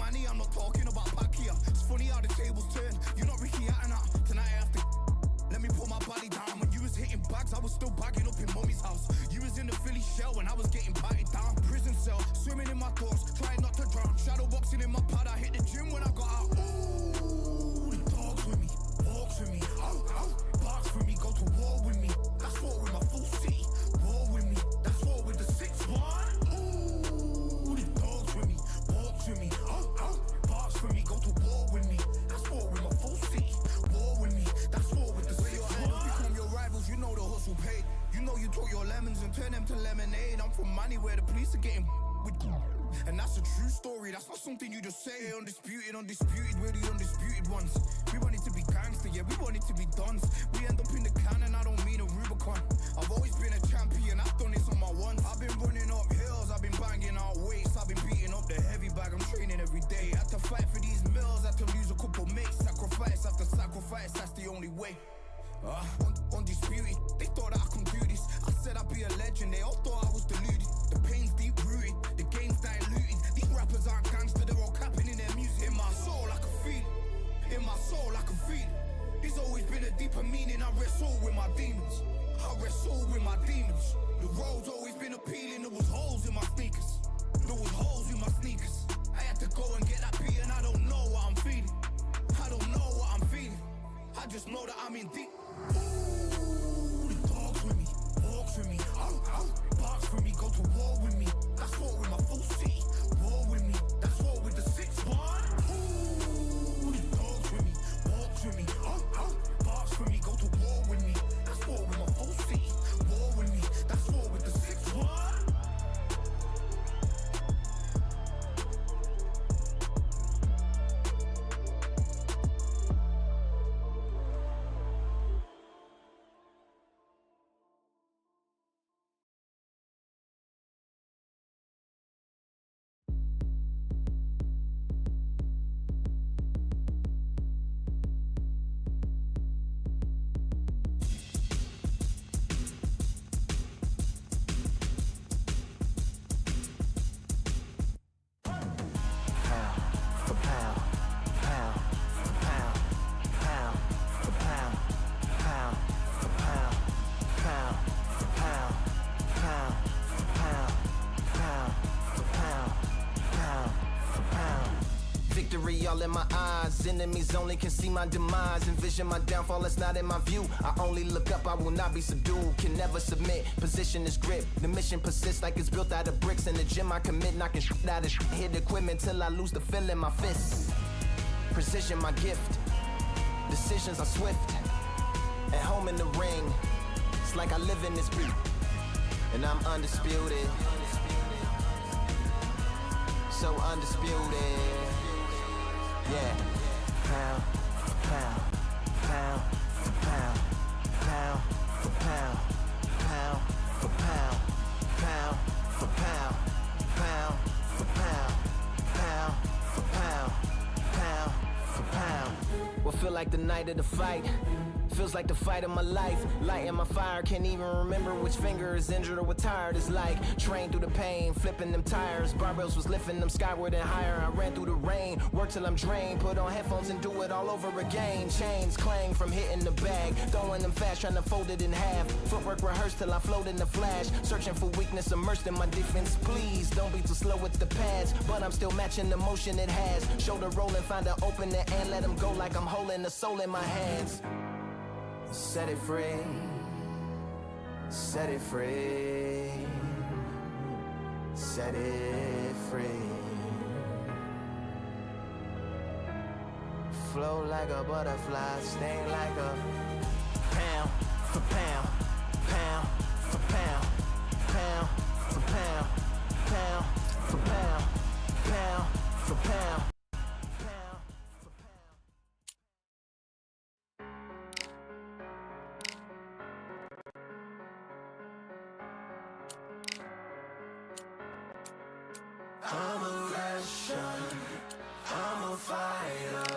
money, I'm not talking about back here. It's funny how the tables turn. You're not Ricky Hatton. Tonight I have to let me put my body down. When you was hitting bags, I was still bagging up in mommy's house. You was in the Philly shell when I was getting batted down. Prison cell, swimming in my thoughts, trying not to drown. Shadow boxing in my pad, I hit the gym when I got out. Ooh, the dogs with me, walks with me, barks with me, go to war with me. That's war with my full city, war with me. That's war with the 6-1. Ooh, the dogs with me, walks with me, barks with me, go to war with me. That's war with my full city, war with me. That's war with the 6-1. Become your rivals, you know the hustle paid. You know you took your lemons and turn them to lemonade. I'm from money where the police are getting with. And that's a true story, that's not something you just say. Undisputed, we're the undisputed ones. We want it to be gangster, yeah, we want it to be dons. We end up in the can and I don't mean a Rubicon. I've always been a champion, I've done this on my ones. I've been running up hills, I've been banging out weights. I've been beating up the heavy bag, I'm training every day. Had to fight for these mills, had to lose a couple mates. Sacrifice after sacrifice, that's the only way. Undisputed, they thought that I could do this. I said I'd be a legend, they all thought I was deluded. The pain's deep rooted, the game's diluted. These rappers aren't gangster, they're all capping in their music. In my soul I can feel it, in my soul I can feel it. There's always been a deeper meaning, I wrestle with my demons. I wrestle with my demons. The road's always been appealing, there was holes in my sneakers. There was holes in my sneakers. I had to go and get that beat and I don't know what I'm feeling. I don't know what I'm feeling. I just know that I'm in deep. Ooh, the dogs with me, walks with me, barks with me, go to war with me. That's war with my full city, war with me. That's war with the 6-1. Ooh, the dogs with me, walks with me, barks with me, go to war with me. That's war with my full city, war with me. That's war with the 6-1. All in my eyes, enemies only can see my demise. Envision my downfall, it's not in my view. I only look up, I will not be subdued. Can never submit, position is grip. The mission persists like it's built out of bricks. In the gym I commit, knocking shit out of shit. Hit equipment till I lose the feel in my fists. Precision my gift, decisions are swift. At home in the ring, it's like I live in this beat. And I'm undisputed, so undisputed. Yeah, pound for pound, pound for pound, pound for pound, pound for pound, pound for pound, pound for pound, pound for pound, pound for pound. What feel like the night of the fight? Feels like the fight of my life. Lighting my fire, can't even remember which finger is injured or what tired is like. Train through the pain, flipping them tires. Barbells was lifting them skyward and higher. I ran through the rain, work till I'm drained. Put on headphones and do it all over again. Chains clang from hitting the bag. Throwing them fast, trying to fold it in half. Footwork rehearsed till I float in the flash. Searching for weakness, immersed in my defense. Please, don't be too slow with the pads. But I'm still matching the motion it has. Shoulder rolling, find an opening and let them go like I'm holding the soul in my hands. Set it free, set it free, set it free. Flow like a butterfly, sting like a pound for pound, pound for pound, pound for pound, pound for pound, pound for pound. I'm a Russian, I'm a fighter.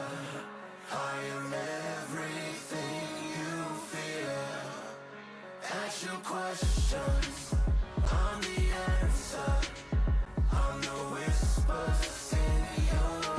I am everything you fear. Ask your questions, I'm the answer. I'm the whispers in your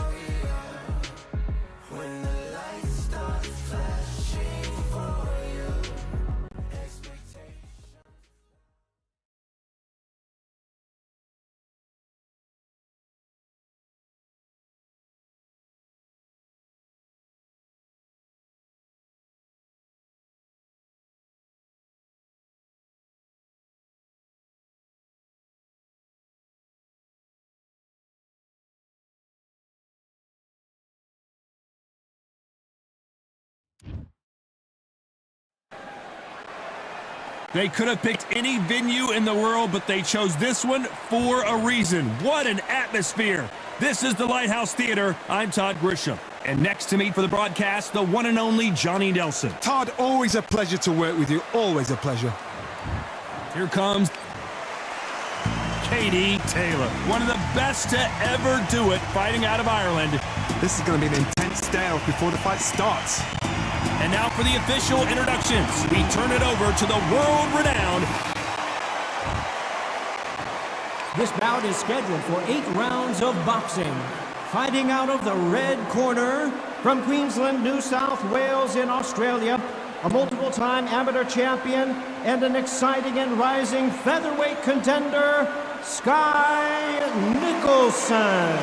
They could have picked any venue in the world, but they chose this one for a reason. What an atmosphere. This is the Lighthouse Theater. I'm Todd Grisham. And next to me for the broadcast, the one and only Johnny Nelson. Todd, always a pleasure to work with you. Always a pleasure. Here comes Katie Taylor, one of the best to ever do it, fighting out of Ireland. This is going to be an intense standoff before the fight starts. And now for the official introductions. We turn it over to the world-renowned. This bout is scheduled for 8 rounds of boxing. Fighting out of the red corner, from Queensland, New South Wales in Australia, a multiple-time amateur champion and an exciting and rising featherweight contender, Skye Nicholson.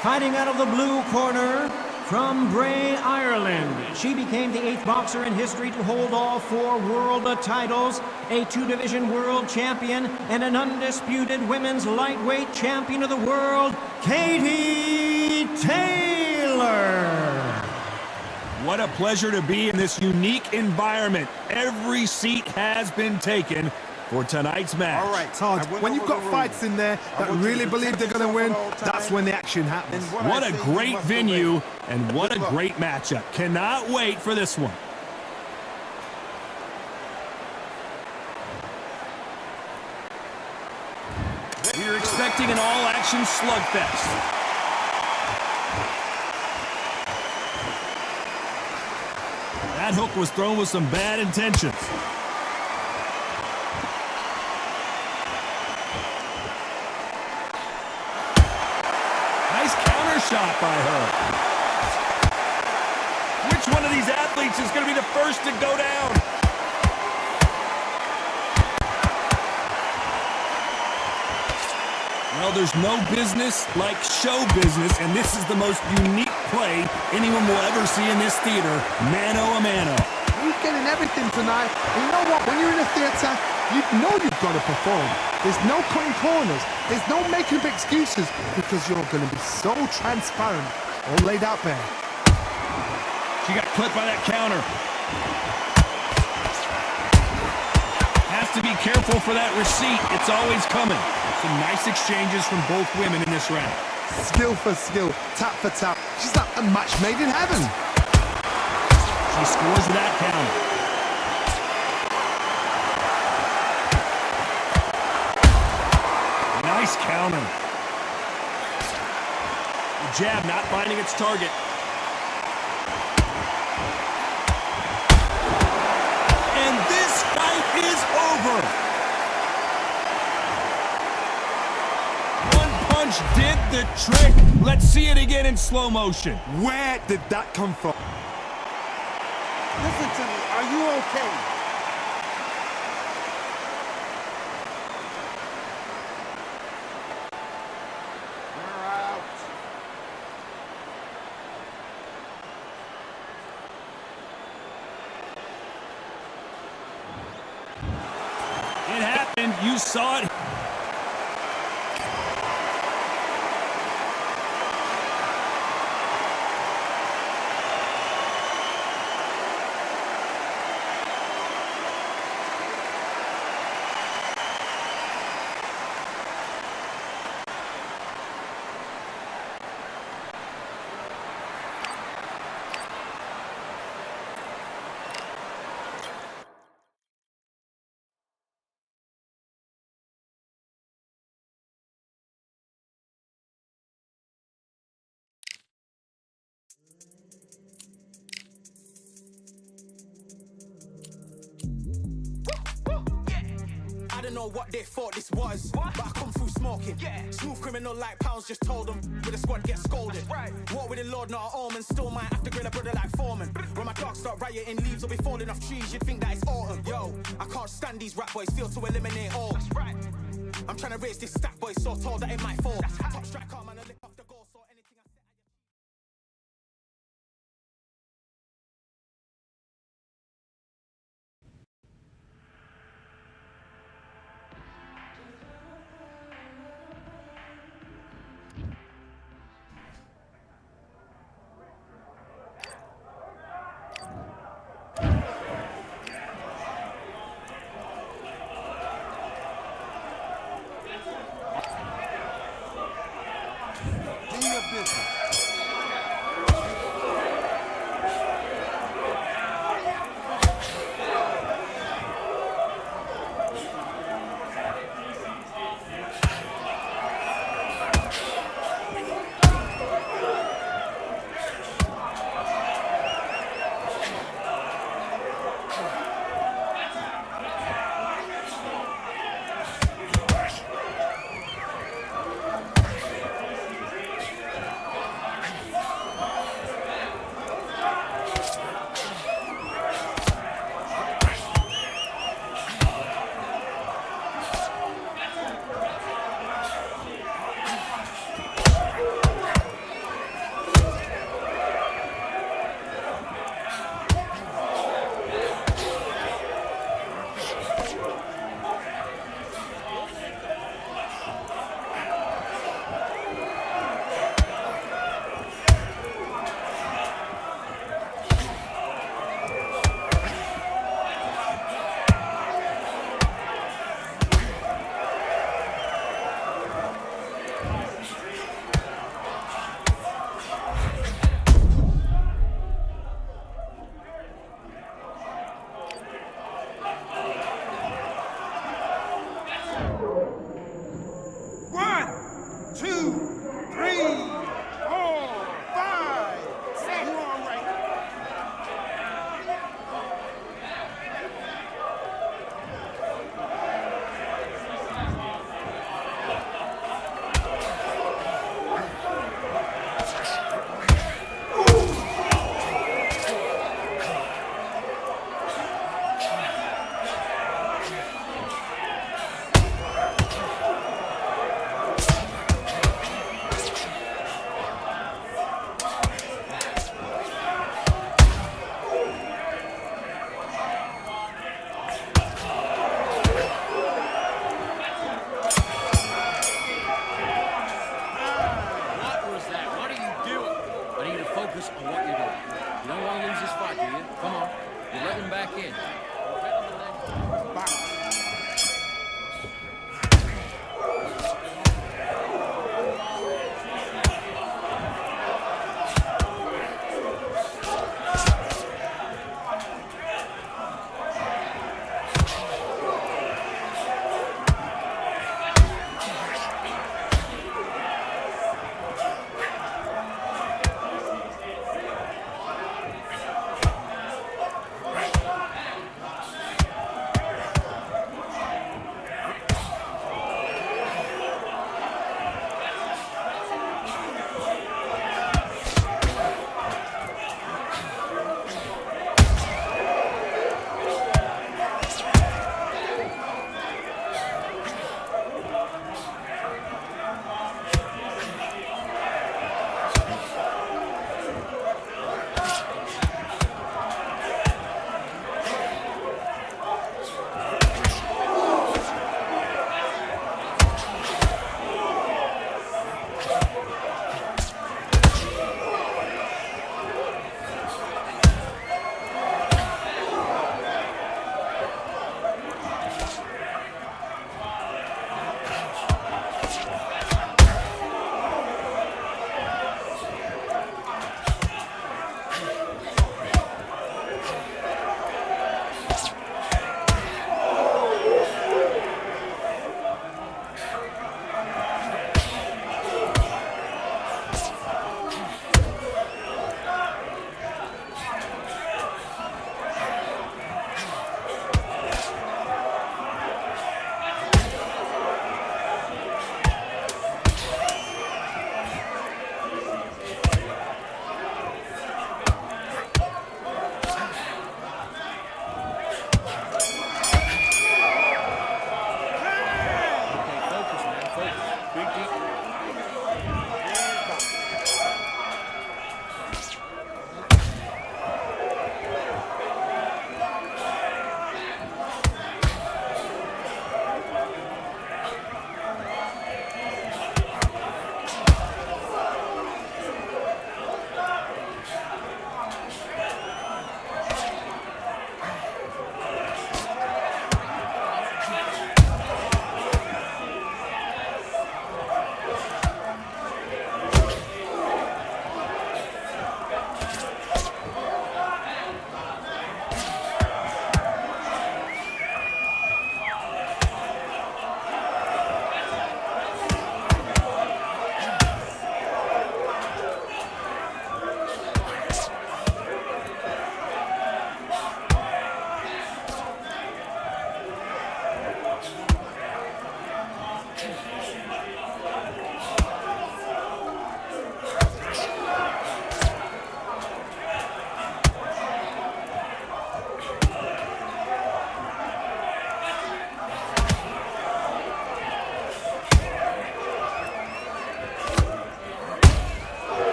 Fighting out of the blue corner, from Bray, Ireland, she became the 8th boxer in history to hold all 4 world titles, a 2-division world champion, and an undisputed women's lightweight champion of the world, Katie Taylor. What a pleasure to be in this unique environment. Every seat has been taken for tonight's match. All right, Todd, when you've got fights in there that really believe they're going to win, that's when the action happens. What a great venue and what a great matchup. Cannot wait for this one. We're expecting an all-action slugfest. That hook was thrown with some bad intentions. Shot by her. Which one of these athletes is going to be the first to go down? Well, there's no business like show business, and this is the most unique play anyone will ever see in this theater, mano a mano. You're getting everything tonight. And you know what? When you're in a theater, you know you've got to perform. There's no cutting corners. There's no making up excuses because you're going to be so transparent, all laid out bare. She got clipped by that counter. Has to be careful for that receipt. It's always coming. Some nice exchanges from both women in this round. Skill for skill, tap for tap. She's like a match made in heaven. She scores with that counter. Nice counter. The jab not finding its target. And this fight is over. One punch did the trick. Let's see it again in slow motion. Where did that come from? Listen to me. Are you okay? It happened. You saw it. I don't know what they thought this was, but I come through smoking. Smooth criminal like pounds, just told them with a squad get scolded. Walk with the Lord, not an omen. Still might have to grill a brother like Foreman. When my dogs start rioting, leaves will be falling off trees. You'd think that it's autumn. Yo, I can't stand these rap boys, feel to eliminate all. I'm trying to raise this stack boy, so tall that it might fall. Top striker, man, I lick off the goal, so anything I say.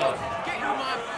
look. Get your mind.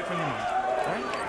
it from your mind. All right?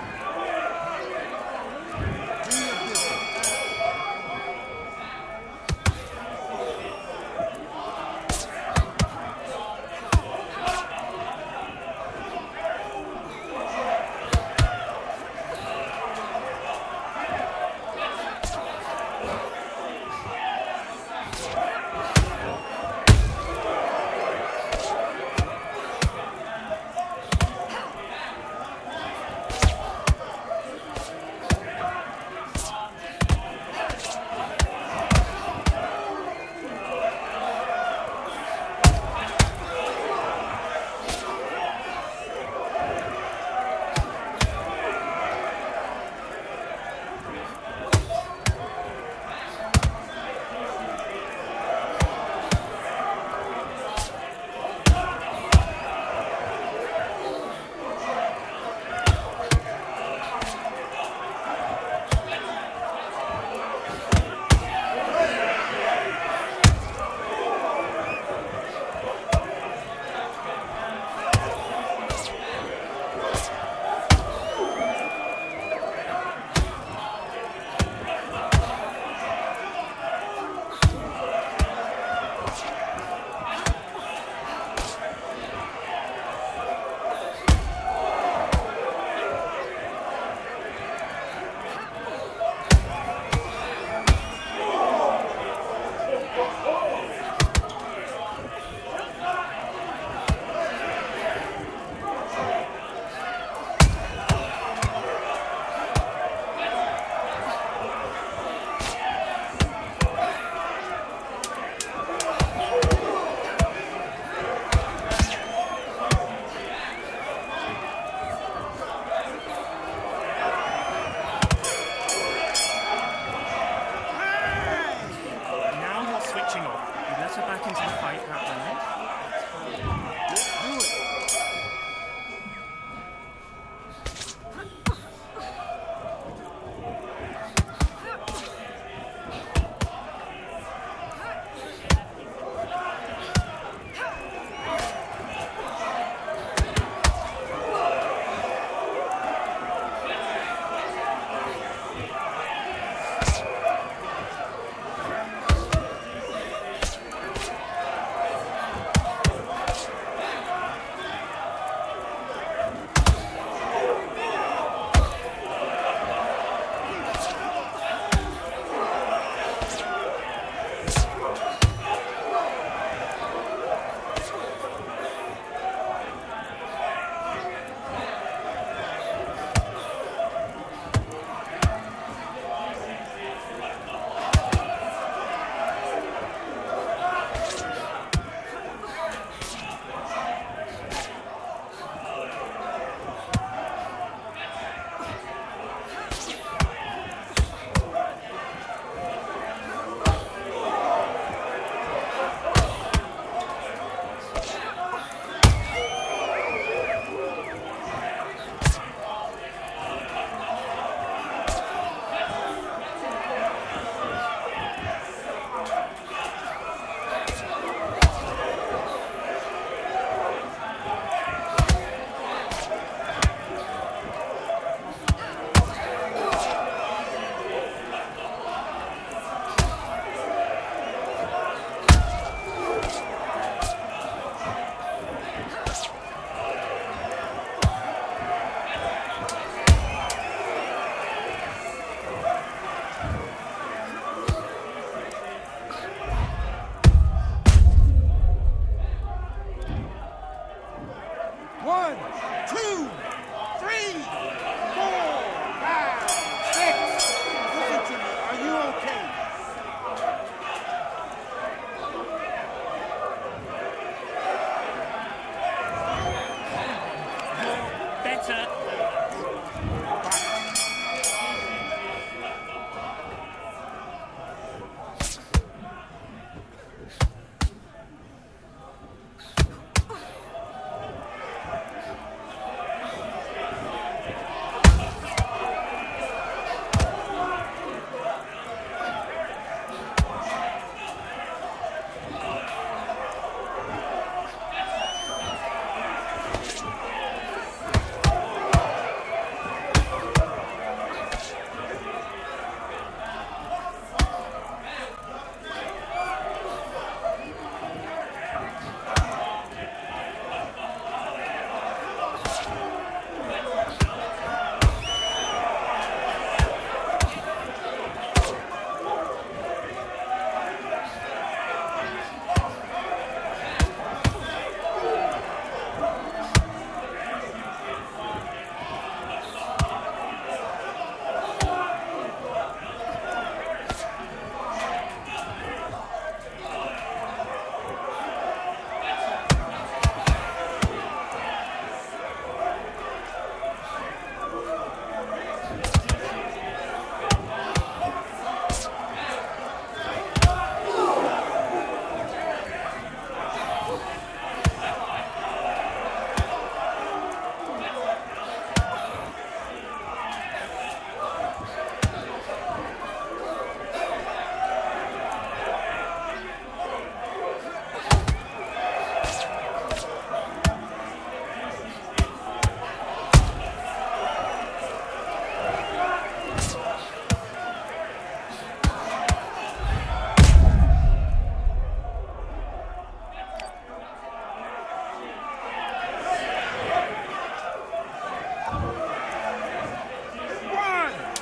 1,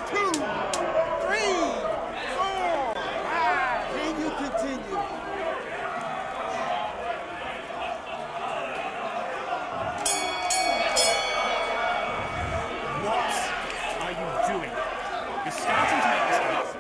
2, 3, 4, 5. Can you continue? What are you doing? You're starting to make mistakes.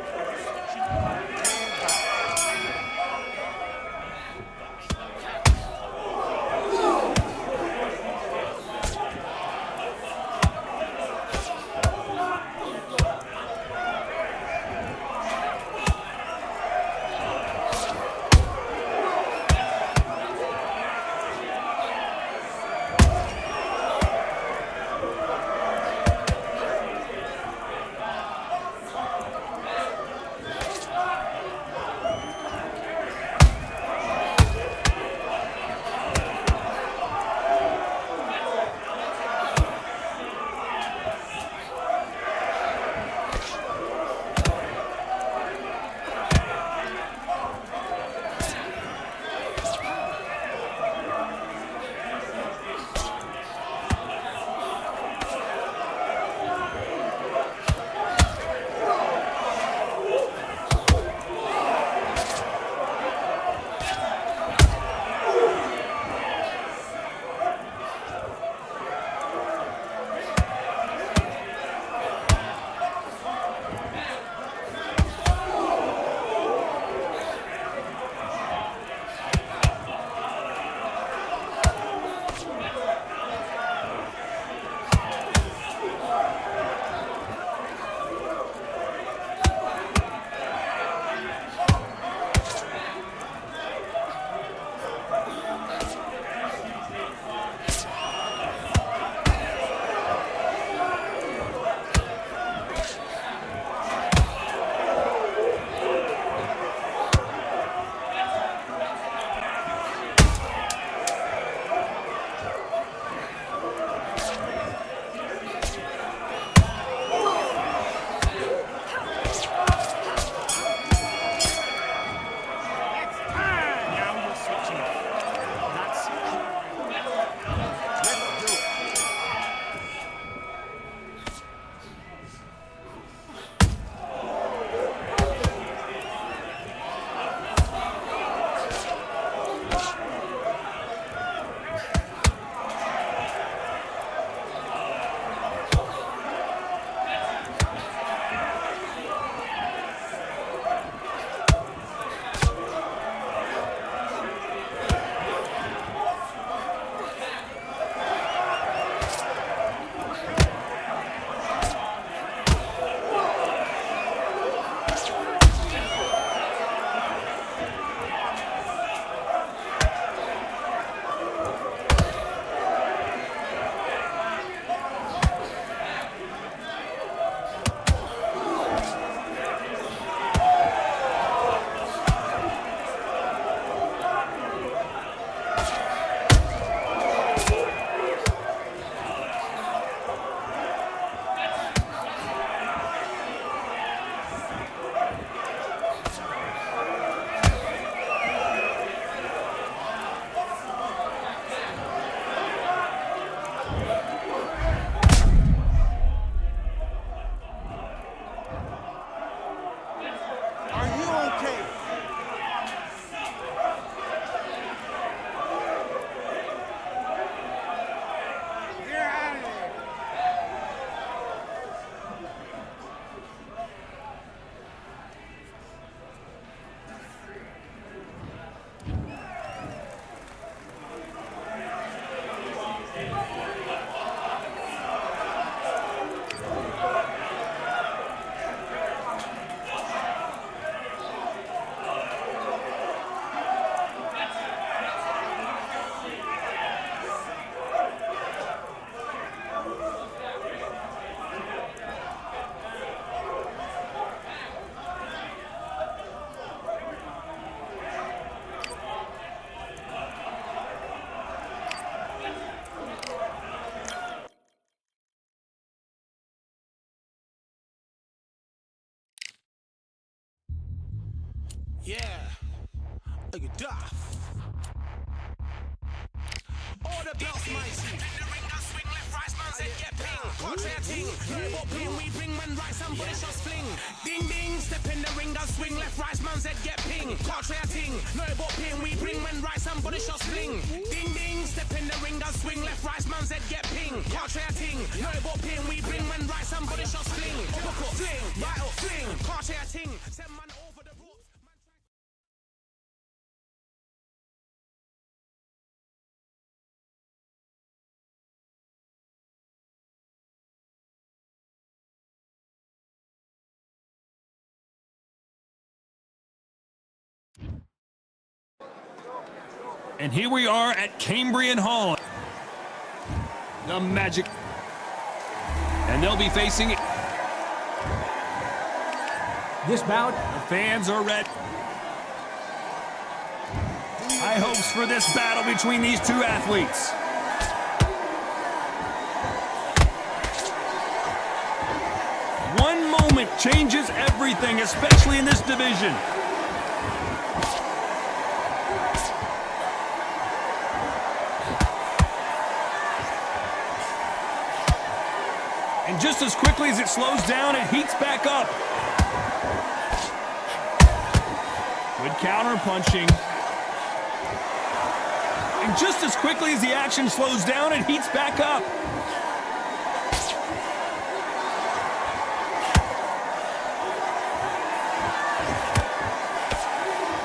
Yeah, look at that. All the belts, mighty. In the ring, I swing left, right, man, said get ping. Can't try a ting. No what pain we bring when right somebody shots fling. Ding ding, step in the ring, I swing left, right, man's head get ping. Can't try a ting. No what pain we bring when right somebody shots fling. Ding ding, step in the ring, I swing left, right, man's head get ping. Can't try a ting. No what pain we bring when right somebody shots fling. Hook up, fling, right up, fling. Can't try a ting. Send man over the ropes. And here we are at Cambrian Hall. The Magic. And they'll be facing it. This bout, The fans are ready. High hopes for this battle between these two athletes. One moment changes everything, especially in this division. And just as quickly as it slows down, it heats back up. Good counter punching. And just as quickly as the action slows down, it heats back up.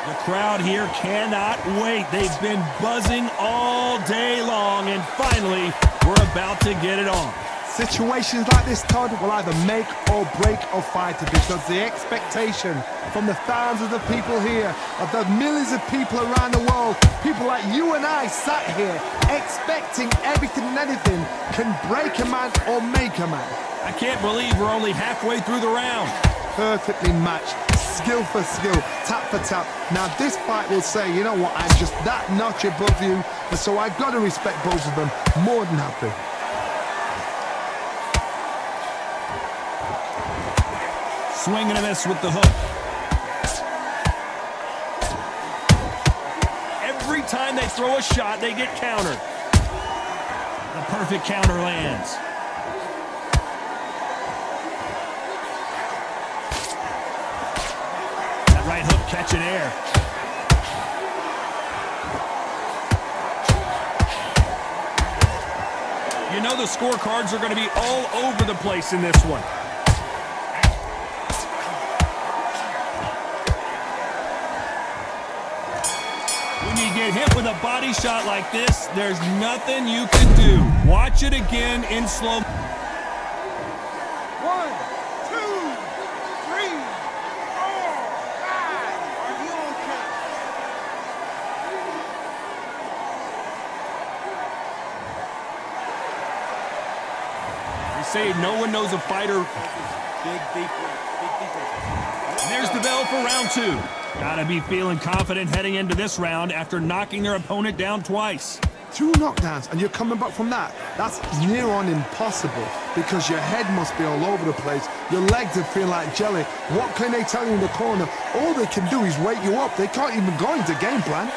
The crowd here cannot wait. They've been buzzing all day long, and finally, we're about to get it on. Situations like this, Todd, will either make or break a fighter because the expectation from the thousands of people here, of the millions of people around the world, people like you and I sat here expecting everything and anything, can break a man or make a man. I can't believe we're only halfway through the round. Perfectly matched, skill for skill, tap for tap. Now this fight will say, you know what, I'm just that notch above you, and so I've got to respect both of them more than happy. Swing and a miss with the hook. Every time they throw a shot, they get countered. The perfect counter lands. That right hook catching air. You know the scorecards are going to be all over the place in this one. Get hit with a body shot like this, there's nothing you can do. Watch it again in slow. 1, 2, 3, 4, 5. Are you okay? They say no one knows a fighter. Big defense. And there's the bell for round 2. Gotta be feeling confident heading into this round after knocking their opponent down twice. 2 knockdowns and you're coming back from that. That's near on impossible because your head must be all over the place. Your legs are feeling like jelly. What can they tell you in the corner? All they can do is wake you up. They can't even go into game plan.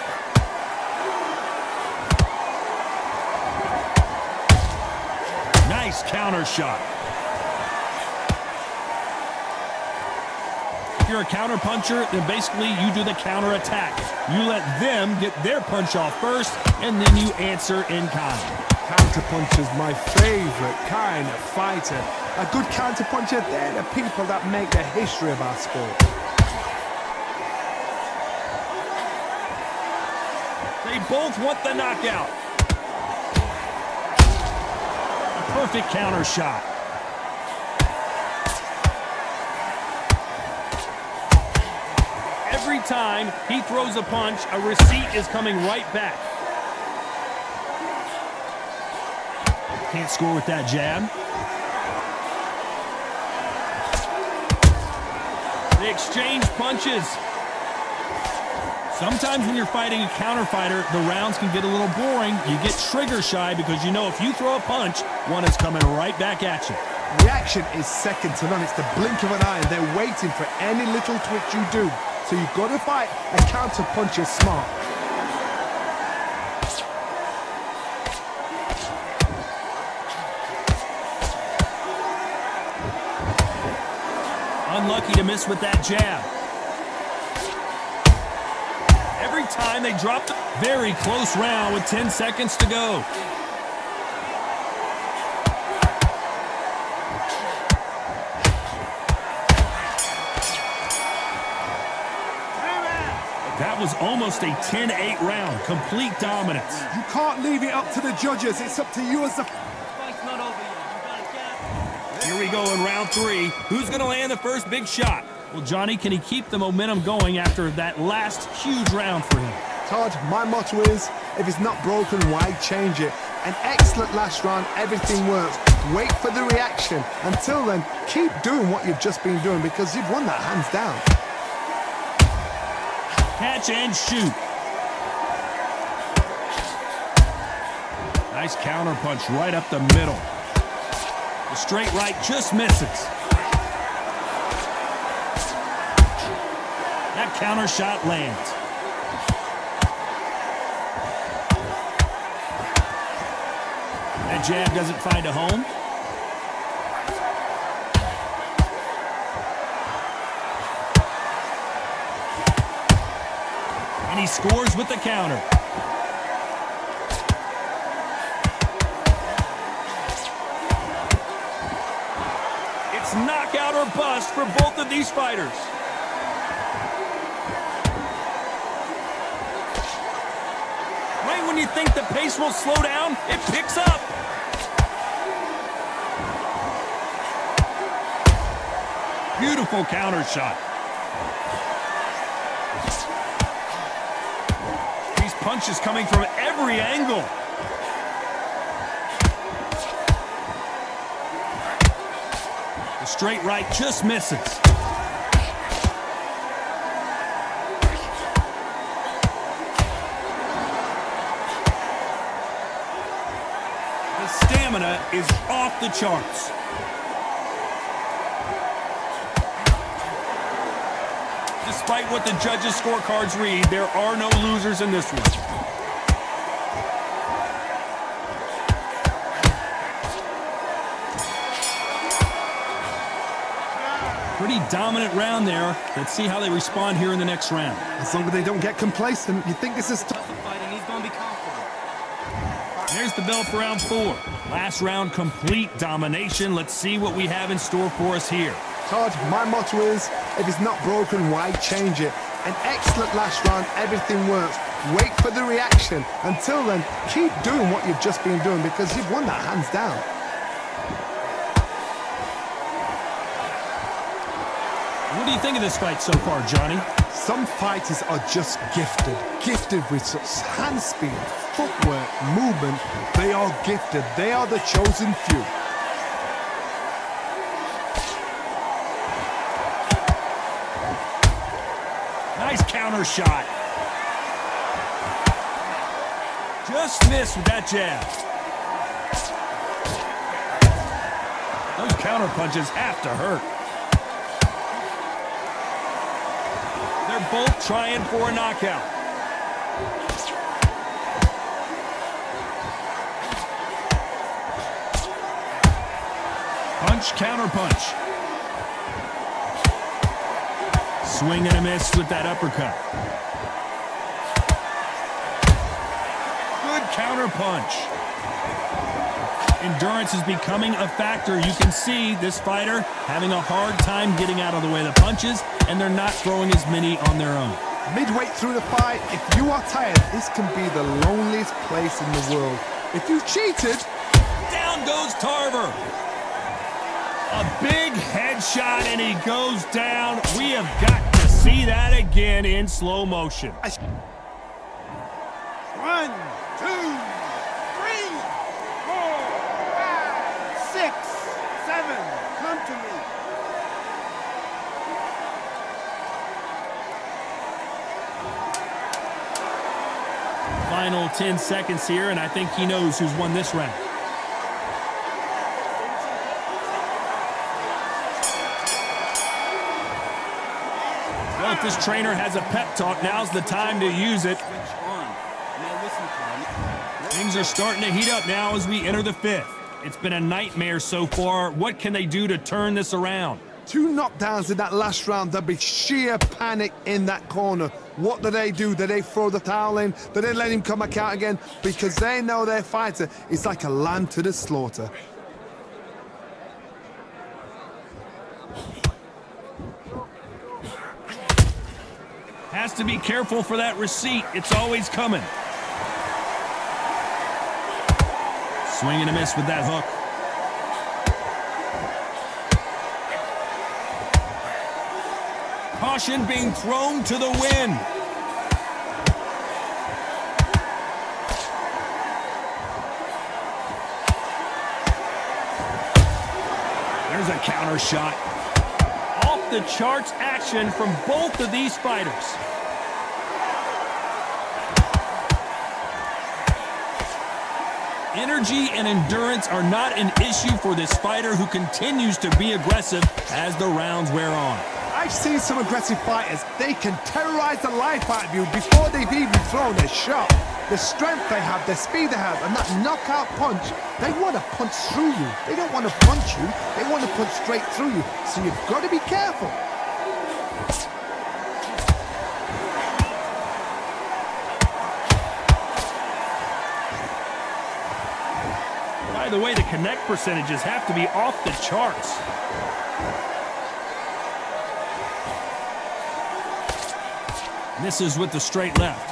Nice counter shot. If you're a counter puncher, then basically you do the counter attack. You let them get their punch off first, and then you answer in kind. Counter puncher's my favorite kind of fighter. A good counter puncher, they're the people that make the history of our sport. They both want the knockout. A perfect counter shot. Every time he throws a punch, a receipt is coming right back. Can't score with that jab. They exchange punches. Sometimes when you're fighting a counter fighter, the rounds can get a little boring. You get trigger shy because you know if you throw a punch, one is coming right back at you. Reaction is second to none. It's the blink of an eye, and they're waiting for any little twitch you do. So you've got to fight a counter puncher smart. Unlucky to miss with that jab. Every time they drop the very close round with 10 seconds to go. That was almost a 10-8 round. Complete dominance. You can't leave it up to the judges. It's up to you as the... Here we go in round 3. Who's going to land the first big shot? Well, Johnny, can he keep the momentum going after that last huge round for him? Todd, my motto is, if it's not broken, why change it? An excellent last round, everything works. Wait for the reaction. Until then, keep doing what you've just been doing because you've won that hands down. Catch and shoot. Nice counter punch right up the middle. The straight right just misses. That counter shot lands. That jab doesn't find a home. And he scores with the counter. It's knockout or bust for both of these fighters. Right when you think the pace will slow down, it picks up. Beautiful counter shot. These punches coming from every angle. The straight right just misses. The stamina is off the charts. Despite what the judges' scorecards read, there are no losers in this one. Pretty dominant round there. Let's see how they respond here in the next round. As long as they don't get complacent, you think this is tough. There's the bell for round 4. Last round, complete domination. Let's see what we have in store for us here. Todd, my motto is, if it's not broken, why change it? An excellent last round, everything works. Wait for the reaction. Until then, keep doing what you've just been doing because you've won that hands down. What do you think of this fight so far, Johnny? Some fighters are just gifted. Gifted with such hand speed, footwork, movement. They are gifted. They are the chosen few. Nice counter shot. Just missed with that jab. Those counter punches have to hurt. They're both trying for a knockout. Punch, counter punch. Swing and a miss with that uppercut. Good counter punch. Endurance is becoming a factor. You can see this fighter having a hard time getting out of the way of the punches, and they're not throwing as many on their own. Midway through the fight, if you are tired, this can be the loneliest place in the world. If you cheated... Down goes Tarver. A big headshot, and he goes down. We have got to see that again in slow motion. 1, 2, 3, 4, 5, 6, 7. Come to me. Final 10 seconds here, and I think he knows who's won this round. Well, if this trainer has a pep talk, now's the time to use it. Things are starting to heat up now as we enter the 5th. It's been a nightmare so far. What can they do to turn this around? 2 knockdowns in that last round. There'll be sheer panic in that corner. What do? Do they throw the towel in? Do they let him come back out again? Because they know their fighter is like a lamb to the slaughter. Has to be careful for that receipt. It's always coming. Swing and a miss with that hook. Caution being thrown to the wind. There's a counter shot. Off the charts action from both of these fighters. Energy and endurance are not an issue for this fighter who continues to be aggressive as the rounds wear on. I've seen some aggressive fighters. They can terrorize the life out of you before they've even thrown a shot. The strength they have, the speed they have, and that knockout punch, they want to punch through you. They don't want to punch you. They want to punch straight through you. So you've got to be careful. By the way, the connect percentages have to be off the charts. Misses with the straight left.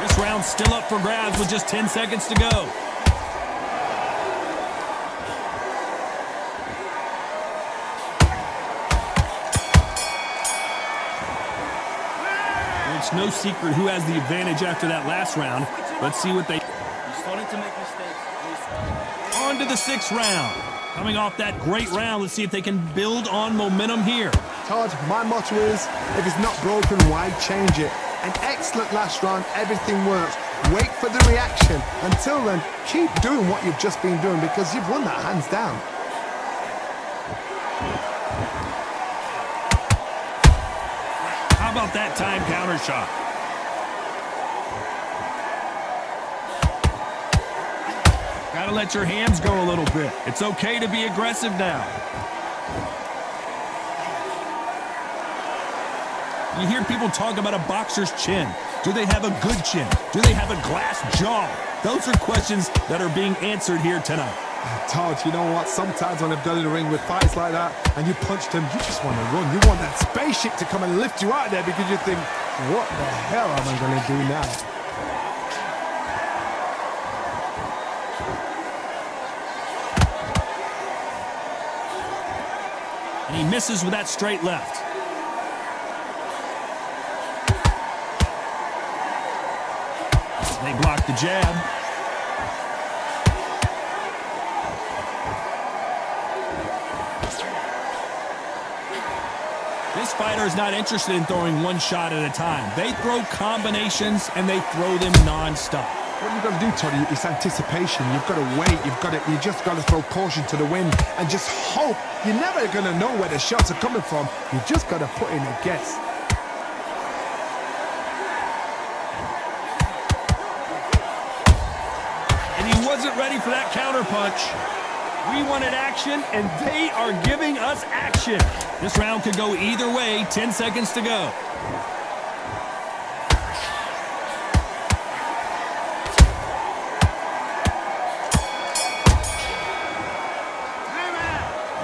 This round's still up for grabs with just 10 seconds to go. It's no secret who has the advantage after that last round. Let's see what they... You're starting to make mistakes. On to the 6th round. Coming off that great round, let's see if they can build on momentum here. Todd, my motto is, if it's not broken, why change it? An excellent last round, everything works. Wait for the reaction. Until then, keep doing what you've just been doing because you've won that hands down. How about that time counter shot? Gotta let your hands go a little bit. It's okay to be aggressive now. You hear people talk about a boxer's chin. Do they have a good chin? Do they have a glass jaw? Those are questions that are being answered here tonight. Todd, you know what? Sometimes when I've done in the ring with fights like that and you punch them, you just want to run. You want that spaceship to come and lift you out there because you think, what the hell am I going to do now? And he misses with that straight left. They block the jab. This fighter is not interested in throwing one shot at a time. They throw combinations and they throw them non-stop. What you've got to do, Toddy, is anticipation. You've got to wait. You just got to throw caution to the wind and just hope. You're never going to know where the shots are coming from. You just got to put in a guess. And he wasn't ready for that counter punch. We wanted action, and they are giving us action. This round could go either way. 10 seconds to go.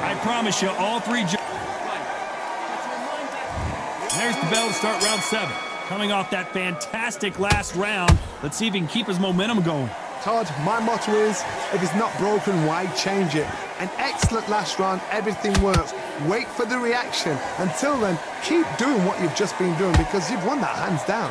I promise you, all three... There's the bell to start round 7. Coming off that fantastic last round, let's see if he can keep his momentum going. Todd, my motto is, if it's not broken, why change it? An excellent last round, everything works. Wait for the reaction. Until then, keep doing what you've just been doing because you've won that hands down.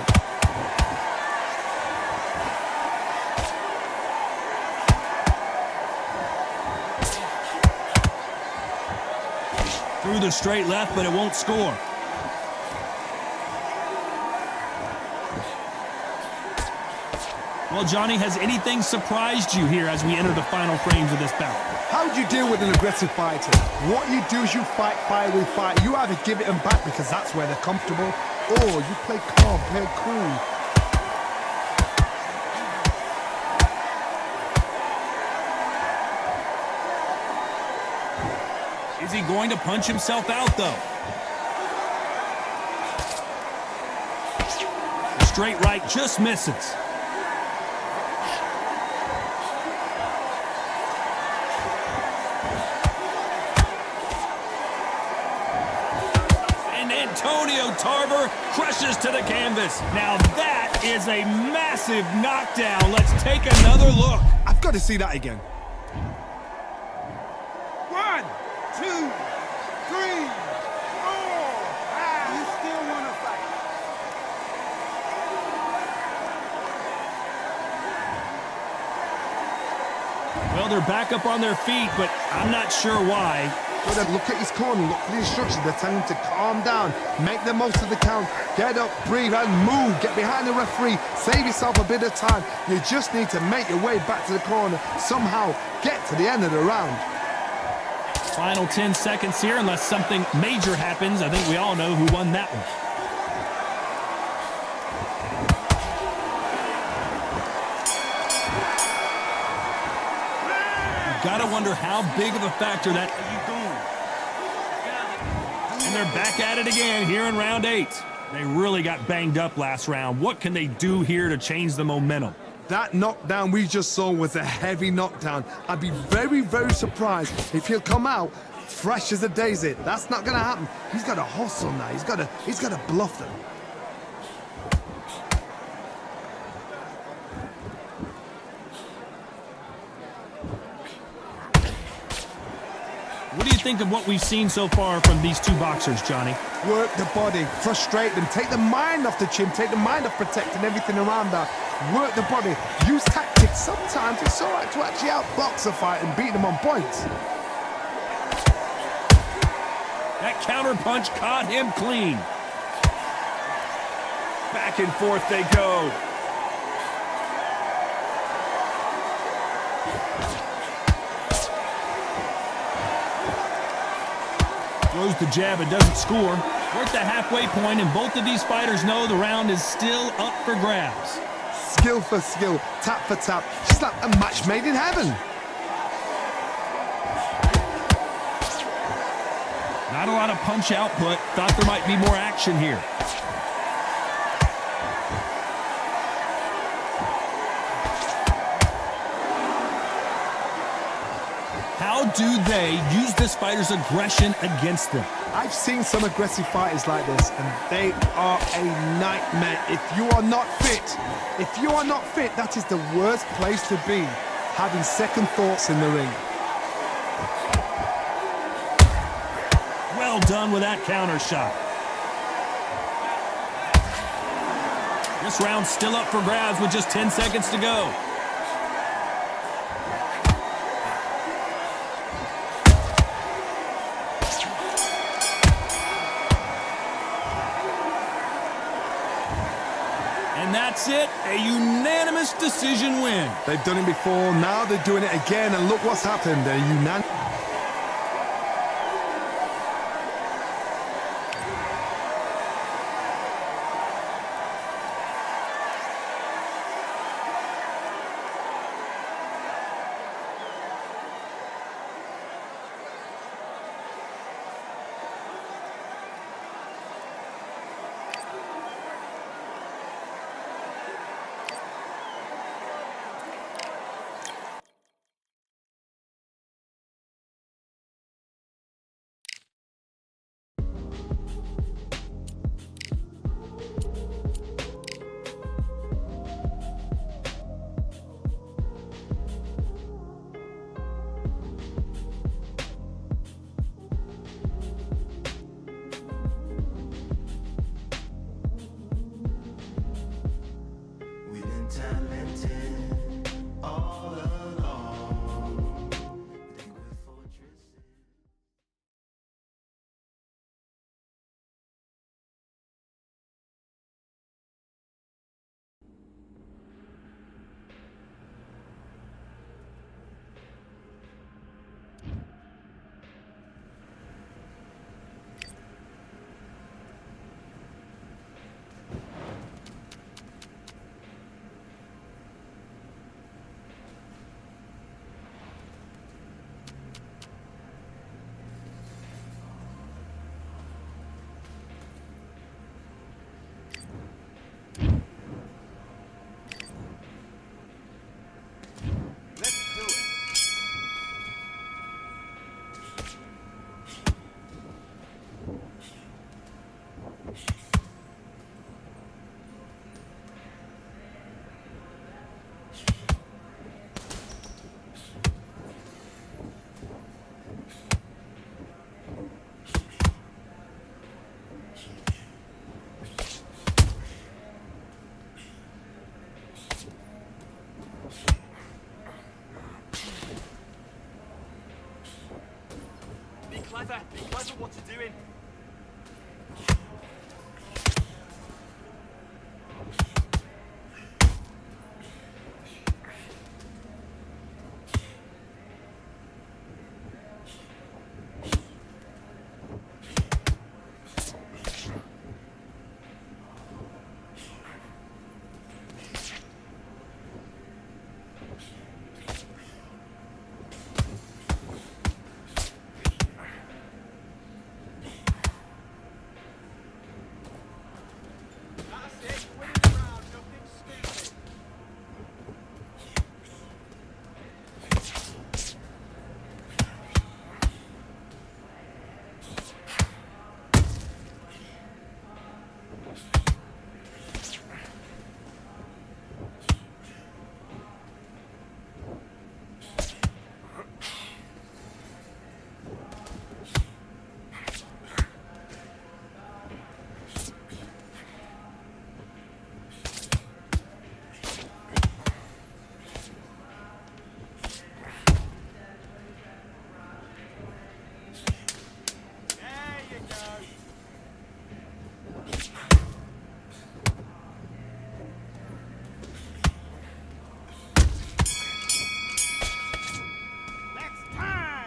Through the straight left, but it won't score. Well, Johnny, has anything surprised you here as we enter the final frames of this bout? How do you deal with an aggressive fighter? What you do is you fight fire with fire. You either give it them back because that's where they're comfortable, or you play calm, play cool. Is he going to punch himself out, though? The straight right just misses. And Antonio Tarver crushes to the canvas. Now that is a massive knockdown. Let's take another look. I've got to see that again. 1, 2, 3, 4, 5. You still want to fight? Well, they're back up on their feet, but I'm not sure why. But look at his corner, look for the instructions. They're telling him to calm down, make the most of the count, get up, breathe, and move. Get behind the referee, save yourself a bit of time. You just need to make your way back to the corner, somehow get to the end of the round. Final 10 seconds here, unless something major happens. I think we all know who won that one. Gotta wonder how big of a factor that. And they're back at it again here in round 8. They really got banged up last round. What can they do here to change the momentum? That knockdown we just saw was a heavy knockdown. I'd be very, very surprised if he'll come out fresh as a daisy. That's not gonna happen. He's got to hustle now. He's got to bluff them. What do you think of what we've seen so far from these two boxers, Johnny? Work the body, frustrate them, take the mind off the chin, take the mind off protecting everything around that. Work the body, use tactics. Sometimes it's all right to actually outbox a fight and beat them on points. That counter punch caught him clean. Back and forth they go. Throws the jab and doesn't score. We're at the halfway point, and both of these fighters know the round is still up for grabs. Skill for skill, tap for tap. Just like a match made in heaven. Not a lot of punch output. Thought there might be more action here. How do they use this fighter's aggression against them? I've seen some aggressive fighters like this, and they are a nightmare. If you are not fit, that is the worst place to be, having second thoughts in the ring. Well done with that counter shot. This round's still up for grabs with just 10 seconds to go. And that's it, a unanimous decision win. They've done it before, now they're doing it again, and look what's happened. They're unanimous. clever. Be clever what you're doing.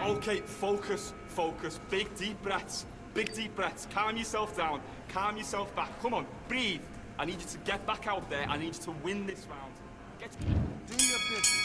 Okay, focus, focus. Big deep breaths. Big deep breaths. Calm yourself down. Calm yourself back. Come on, breathe. I need you to get back out there. I need you to win this round. Do your business.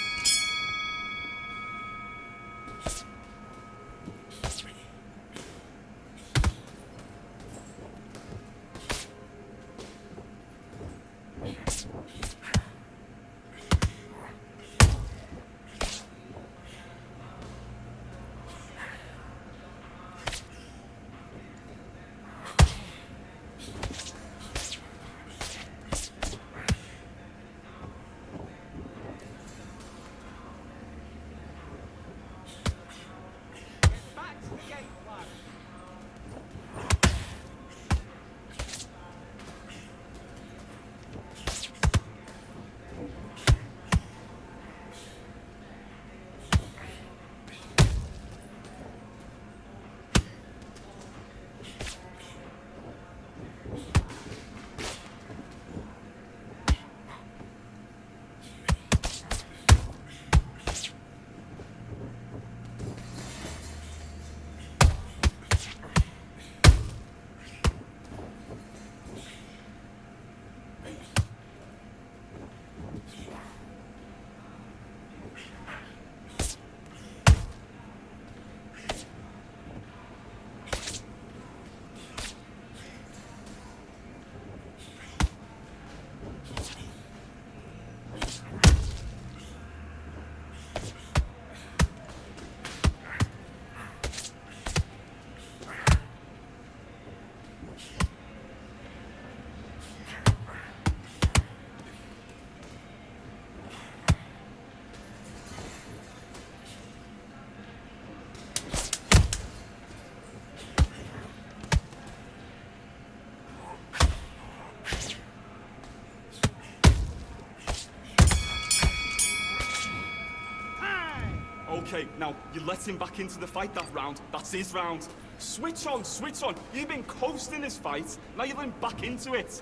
Okay, now, you let him back into the fight that round. That's his round. Switch on, switch on. You've been coasting this fight. Now you're letting back into it.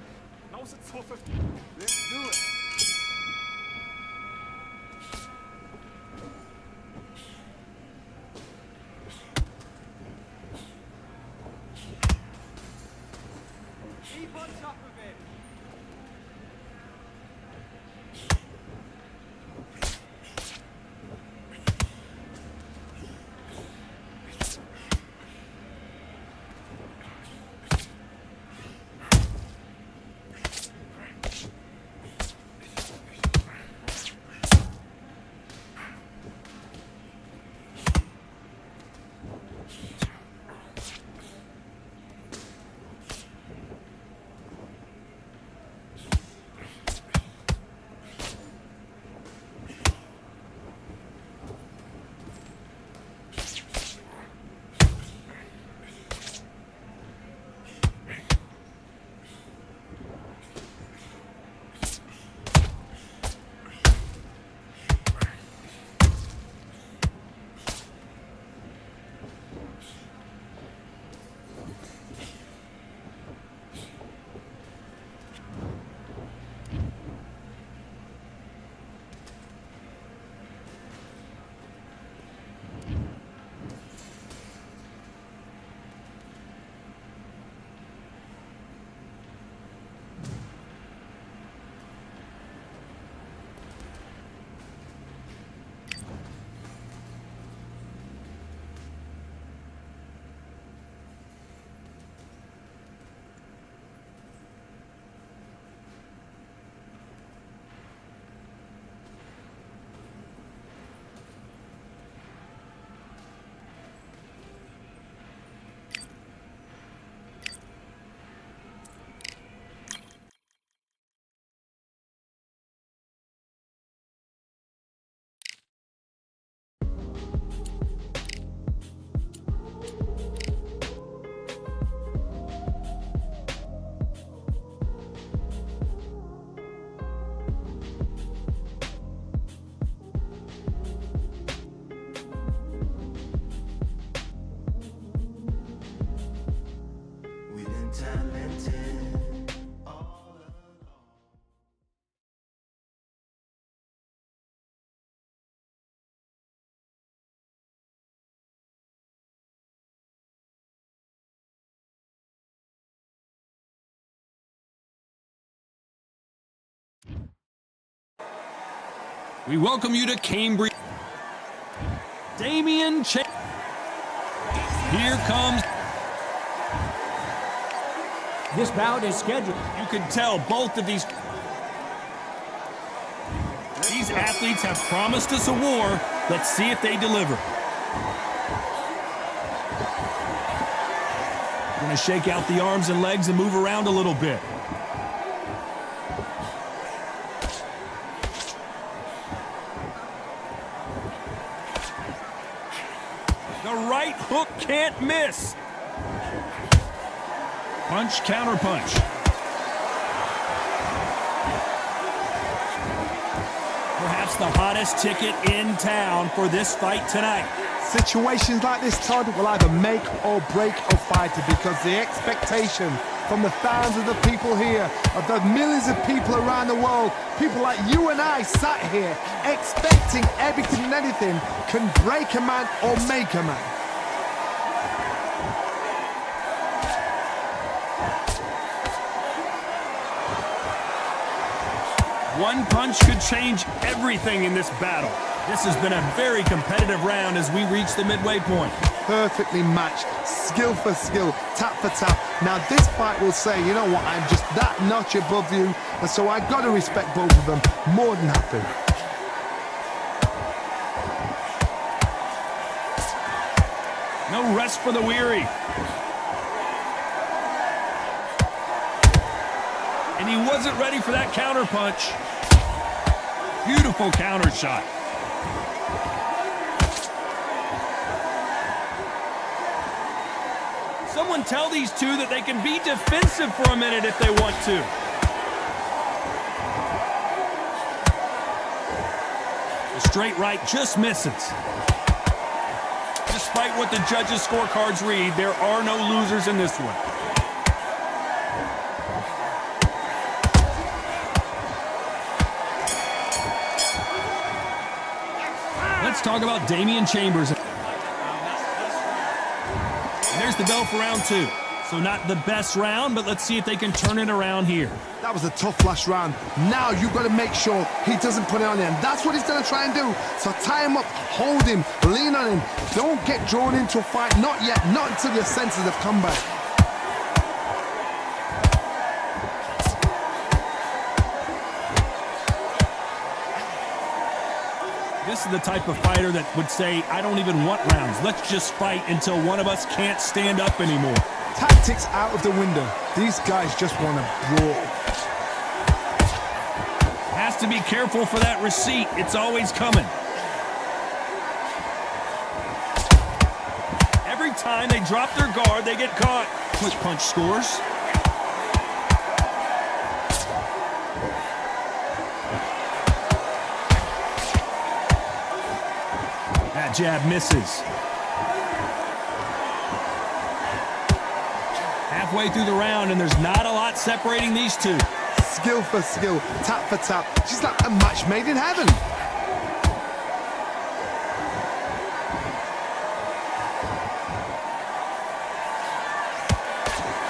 Now's a tougher... Let's do it. Keep on top of it. We welcome you to Cambridge. Damian Chambers. Here comes. This bout is scheduled. You can tell both of these athletes have promised us a war. Let's see if they deliver. Going to shake out the arms and legs and move around a little bit. The right hook can't miss. Punch, counter punch. Perhaps the hottest ticket in town for this fight tonight. Situations like this, Todd, will either make or break a fighter because the expectation from the thousands of the people here, of the millions of people around the world, people like you and I sat here expecting everything and anything can break a man or make a man. One punch could change everything in this battle. This has been a very competitive round as we reach the midway point. Perfectly matched, skill for skill, tap for tap. Now this fight will say, you know what, I'm just that notch above you, and so I've got to respect both of them more than happy. No rest for the weary. And he wasn't ready for that counter punch. Beautiful counter shot. Someone tell these two that they can be defensive for a minute if they want to. The straight right just misses. Despite what the judges' scorecards read, there are no losers in this one. Let's talk about Damian Chambers. There's the bell for round two. So not the best round, but let's see if they can turn it around here. That was a tough last round. Now you've got to make sure he doesn't put it on him. That's what he's going to try and do. So tie him up, hold him, lean on him. Don't get drawn into a fight. Not yet. Not until your senses have come back. This is the type of fighter that would say, I don't even want rounds. Let's just fight until one of us can't stand up anymore. Tactics out of the window. These guys just want to brawl. Has to be careful for that receipt. It's always coming. Every time they drop their guard, they get caught. Quick punch scores. That jab misses. Halfway through the round, and there's not a lot separating these two. Skill for skill, tap for tap. She's like a match made in heaven.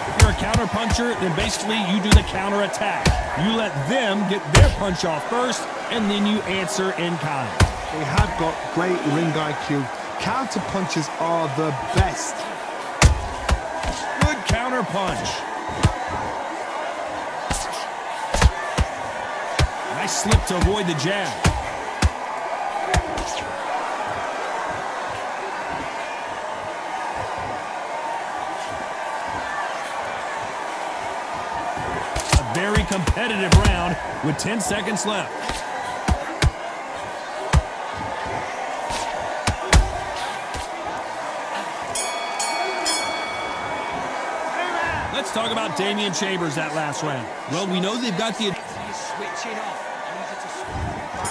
If you're a counter puncher, then basically you do the counter attack. You let them get their punch off first, and then you answer in kind. They have got great ring IQ. Counter punches are the best. Good counter punch. Nice slip to avoid the jab. A very competitive round with 10 seconds left. Let's talk about Damian Chambers that last round. Well, we know they've got the...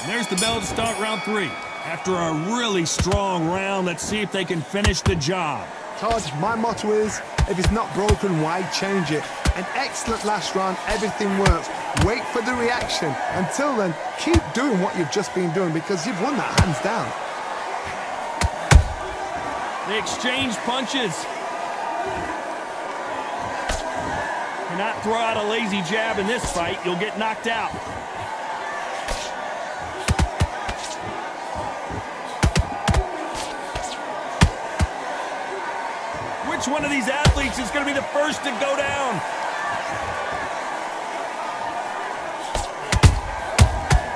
There's the bell to start round three. After a really strong round, let's see if they can finish the job. Todd, my motto is, if it's not broken, why change it? An excellent last round, everything works. Wait for the reaction. Until then, keep doing what you've just been doing because you've won that hands down. They exchange punches. Cannot throw out a lazy jab in this fight. You'll get knocked out. Which one of these athletes is going to be the first to go down?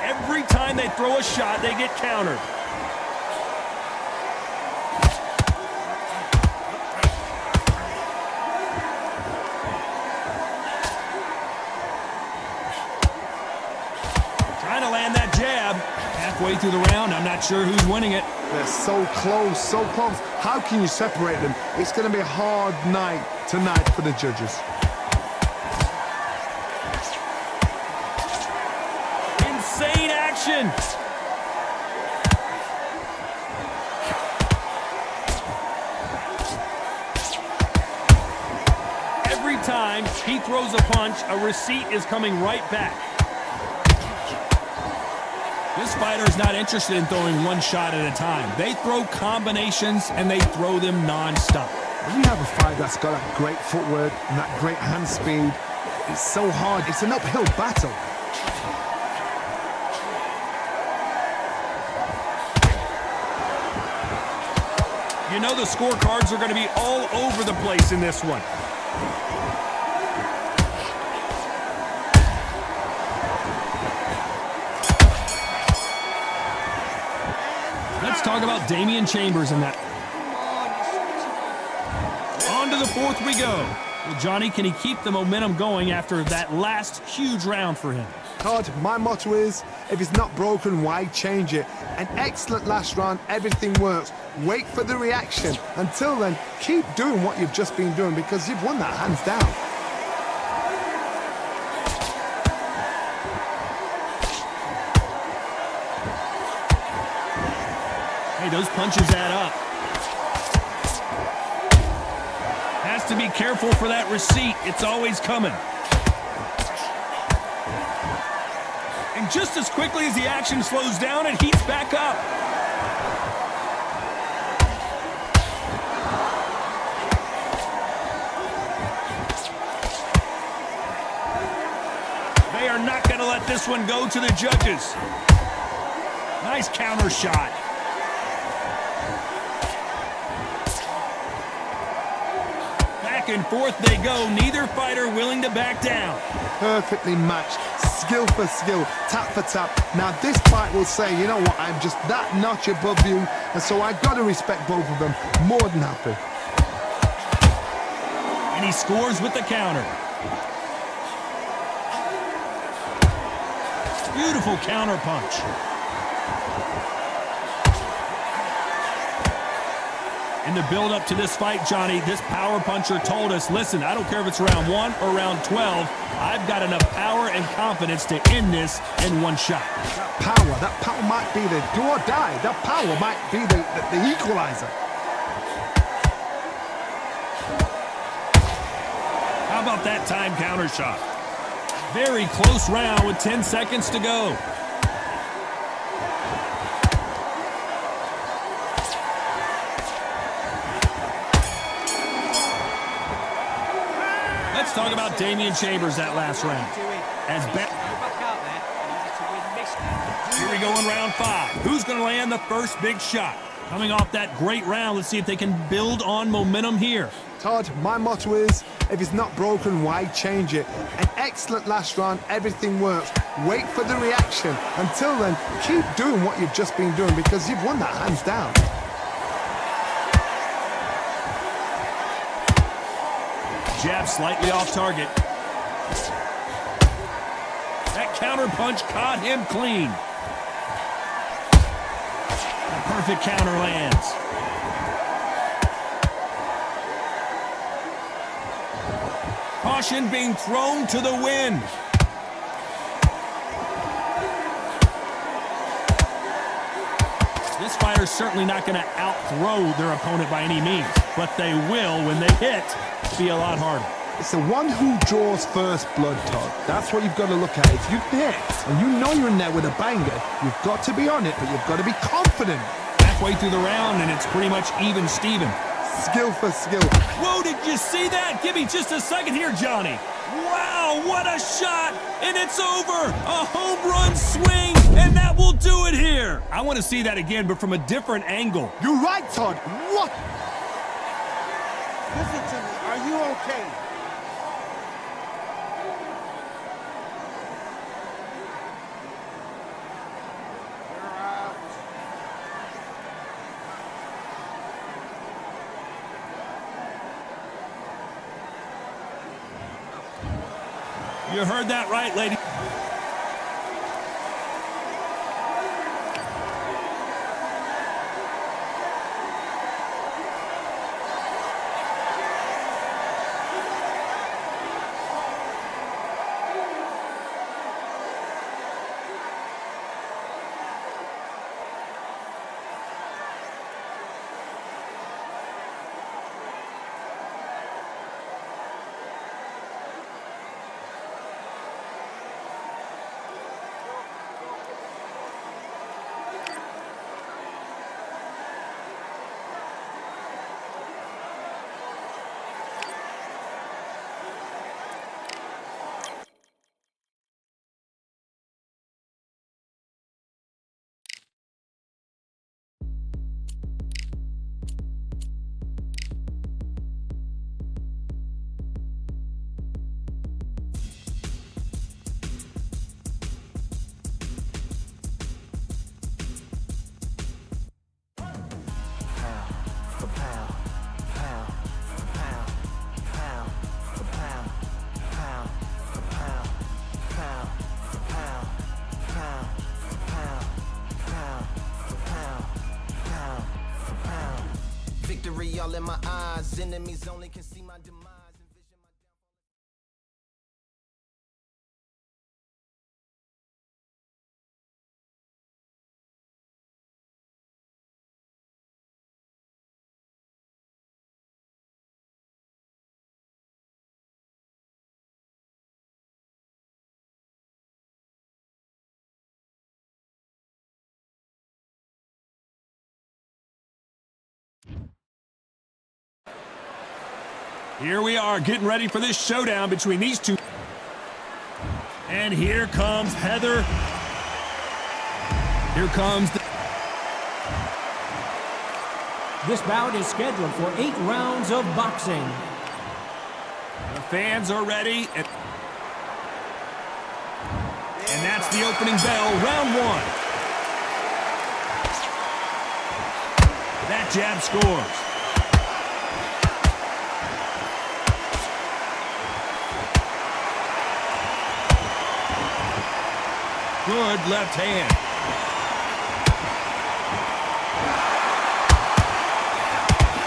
Every time they throw a shot, they get countered. Trying to land that jab. Halfway through the round, I'm not sure who's winning it. They're so close, so close. How can you separate them? It's going to be a hard night tonight for the judges. Insane action. Every time he throws a punch, a receipt is coming right back. This fighter is not interested in throwing one shot at a time. They throw combinations, and they throw them non-stop. When you have a fight that's got that great footwork and that great hand speed, it's so hard. It's an uphill battle. You know the scorecards are going to be all over the place in this one. Let's talk about Damian Chambers in that. On to the fourth we go. Well, Johnny, can he keep the momentum going after that last huge round for him? Todd, my motto is, if it's not broken, why change it? An excellent last round, everything works. Wait for the reaction. Until then, keep doing what you've just been doing because you've won that hands down. Hey, those punches add up. Has to be careful for that receipt. It's always coming. And just as quickly as the action slows down, it heats back up. They are not going to let this one go to the judges. Nice counter shot. Back and forth they go, neither fighter willing to back down. Perfectly matched, skill for skill, tap for tap. Now this fight will say, you know what, I'm just that notch above you, and so I've got to respect both of them. More than happy. And he scores with the counter. Beautiful counter punch. In the build-up to this fight, Johnny, this power puncher told us, listen, I don't care if it's round 1 or round 12, I've got enough power and confidence to end this in one shot. That power might be the do or die. That power might be the equalizer. How about that time counter shot? Very close round with 10 seconds to go. Let's talk about Damian Chambers that last round. Here we go in round 5. Who's going to land the first big shot? Coming off that great round, let's see if they can build on momentum here. Todd, my motto is, if it's not broken, why change it? An excellent last round, everything works. Wait for the reaction. Until then, keep doing what you've just been doing because you've won that hands down. Jab slightly off target. That counter punch caught him clean. The perfect counter lands. Caution being thrown to the wind. This fighter's certainly not going to out-throw their opponent by any means, but they will, when they hit, be a lot harder. It's the one who draws first blood, Todd. That's what you've got to look at. If you hit and you know you're in there with a banger, you've got to be on it, but you've got to be confident. Halfway through the round, and it's pretty much even Steven. Skill for skill. Whoa, did you see that? Give me just a second here, Johnny. Wow, what a shot! And it's over! A home run swing, and that will do it here. I want to see that again, but from a different angle. You're right, Todd. What? Listen to me. Are you okay? You're out. You heard that right, lady. Victory all in my eyes, enemies only can see my demise. Envision my Here we are getting ready for this showdown between these two. And here comes Heather. Here comes the... This bout is scheduled for 8 rounds of boxing. The fans are ready. And that's the opening bell, round 1. That jab scores. Good left hand.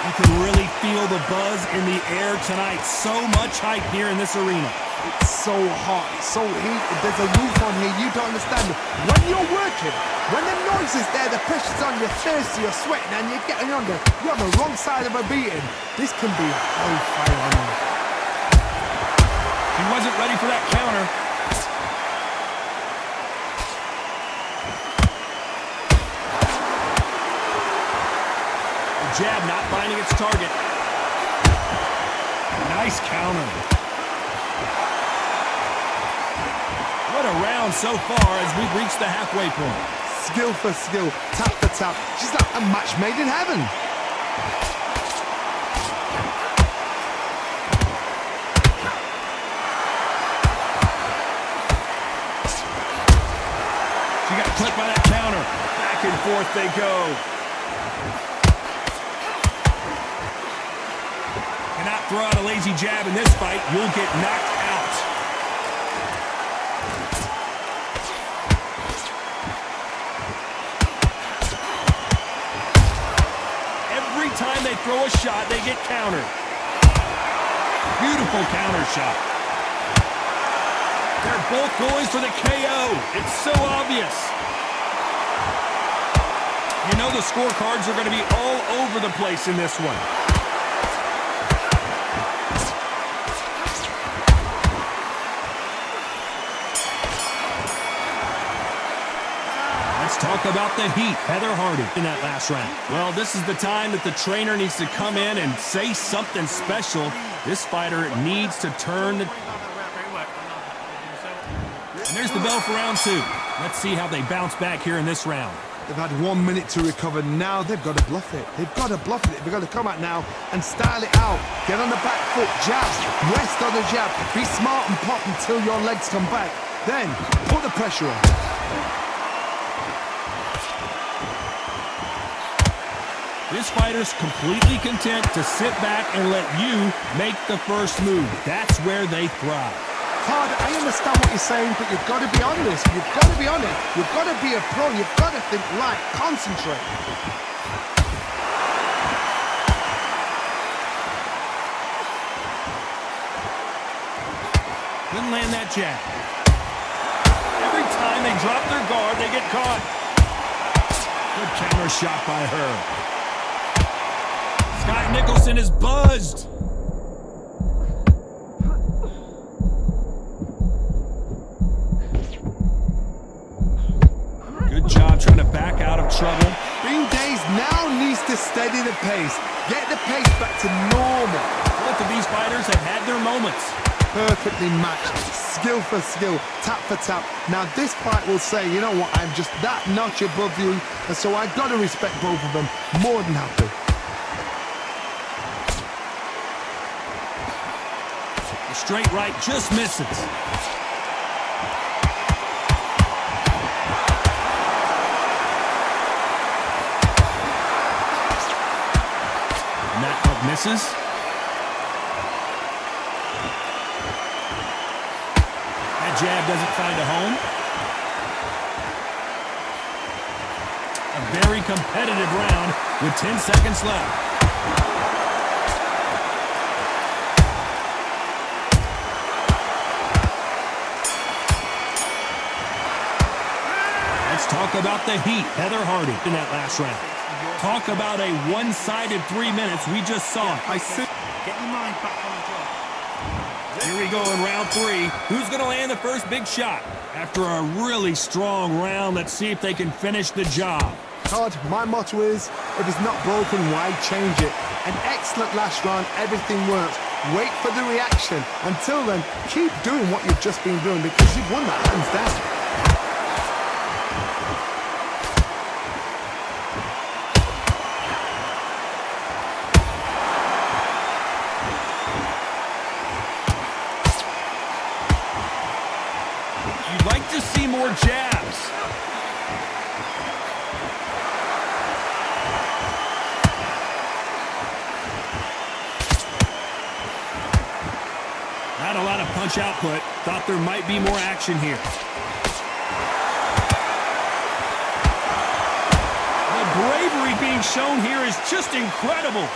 You can really feel the buzz in the air tonight. So much hype here in this arena. It's so hot, it's so heated. There's a roof on here, you don't understand it. When you're working, when the noise is there, the pressure's on, you're thirsty, you're sweating, and you're getting on there. You're on the wrong side of a beating. This can be hellfire on him. He wasn't ready for that counter. Jab not finding its target. Nice counter. What a round so far as we've reached the halfway point. Skill for skill, tap for tap. She's like a match made in heaven. She got clipped by that counter. Back and forth they go. Cannot throw out a lazy jab in this fight. You'll get knocked out. Every time they throw a shot, they get countered. Beautiful counter shot. They're both going for the KO. It's so obvious. You know the scorecards are going to be all over the place in this one. Talk about the heat. Heather Hardy in that last round. Well, this is the time that the trainer needs to come in and say something special. This fighter needs to turn the... And there's the bell for round 2. Let's see how they bounce back here in this round. They've had 1 minute to recover. Now they've got to bluff it. They've got to bluff it. They've got to come out now and style it out. Get on the back foot, jab, rest on the jab. Be smart and pop until your legs come back. Then put the pressure on. This fighter's completely content to sit back and let you make the first move. That's where they thrive. Todd, I understand what you're saying, but you've got to be on this. You've got to be on it. You've got to be a pro. You've got to think right. Concentrate. Didn't land that jab. Every time they drop their guard, they get caught. Good counter shot by her. Scott Nicholson is buzzed. Good job trying to back out of trouble. Bean Days now needs to steady the pace. Get the pace back to normal. Both of these fighters have had their moments. Perfectly matched, skill for skill, tap for tap. Now this fight will say, you know what, I'm just that notch above you, and so I've got to respect both of them. More than happy. The straight right just misses. And that hook misses. Jab doesn't find a home. A very competitive round with 10 seconds left. Let's talk about the heat. Heather Hardy in that last round. Talk about a one-sided 3 minutes. We just saw it. Get your mind back on the job. Here we go in round 3. Who's going to land the first big shot? After a really strong round, let's see if they can finish the job. Todd, my motto is, if it's not broken, why change it? An excellent last round, everything works. Wait for the reaction. Until then, keep doing what you've just been doing because you've won that hands down. More jabs. Not a lot of punch output. Thought there might be more action here. The bravery being shown here is just incredible.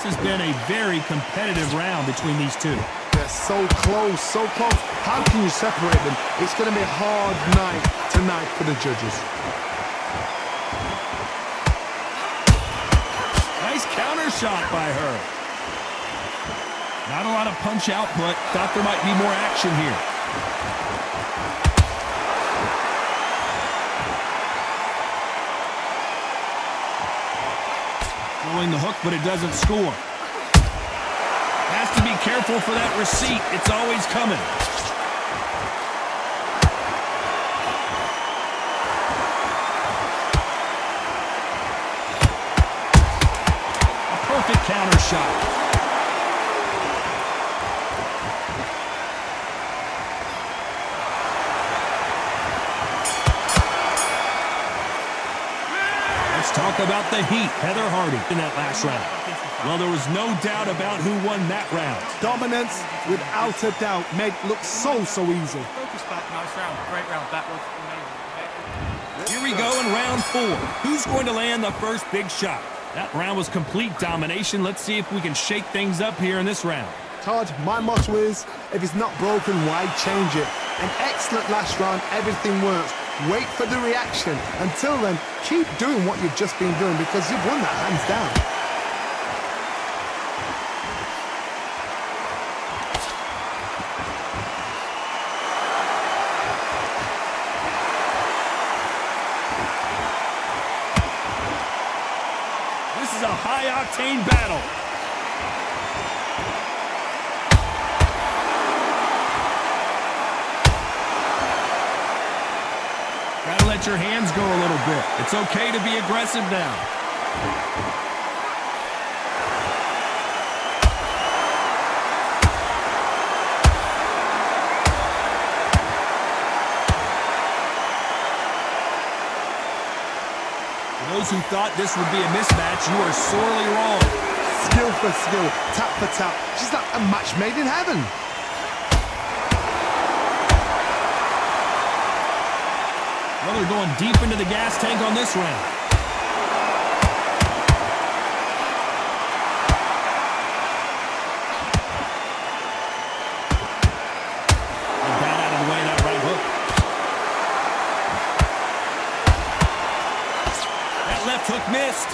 This has been a very competitive round between these two. They're so close, so close. How can you separate them? It's going to be a hard night tonight for the judges. Nice counter shot by her. Not a lot of punch output. Thought there might be more action here. Throwing the hook, but it doesn't score. Has to be careful for that receipt. It's always coming. A perfect counter shot. Talk about the heat. Heather Hardy in that last round. Well, there was no doubt about who won that round. Dominance, without a doubt, made look so easy. Focus back, nice round. Great round. That was amazing. Here we go in round 4. Who's going to land the first big shot? That round was complete domination. Let's see if we can shake things up here in this round. Todd, my motto is, if it's not broken, why change it? An excellent last round, everything works. Wait for the reaction. Until then, keep doing what you've just been doing because you've won that hands down. This is a high-octane battle. let your hands go a little bit. It's okay to be aggressive now. For those who thought this would be a mismatch, you are sorely wrong. Skill for skill, tap for tap. She's like a match made in heaven. Well, they're going deep into the gas tank on this round. Get that out of the way, that right hook. That left hook missed.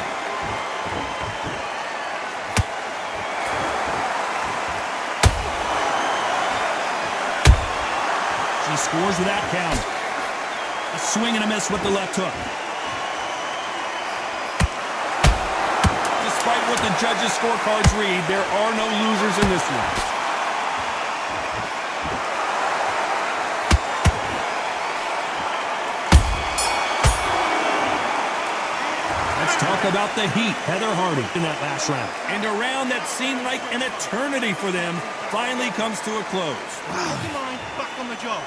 She scores with that count. A swing and a miss with the left hook. Despite what the judges' scorecards read, there are no losers in this one. Let's talk about the heat. Heather Hardy in that last round. And a round that seemed like an eternity for them finally comes to a close. Back on the job.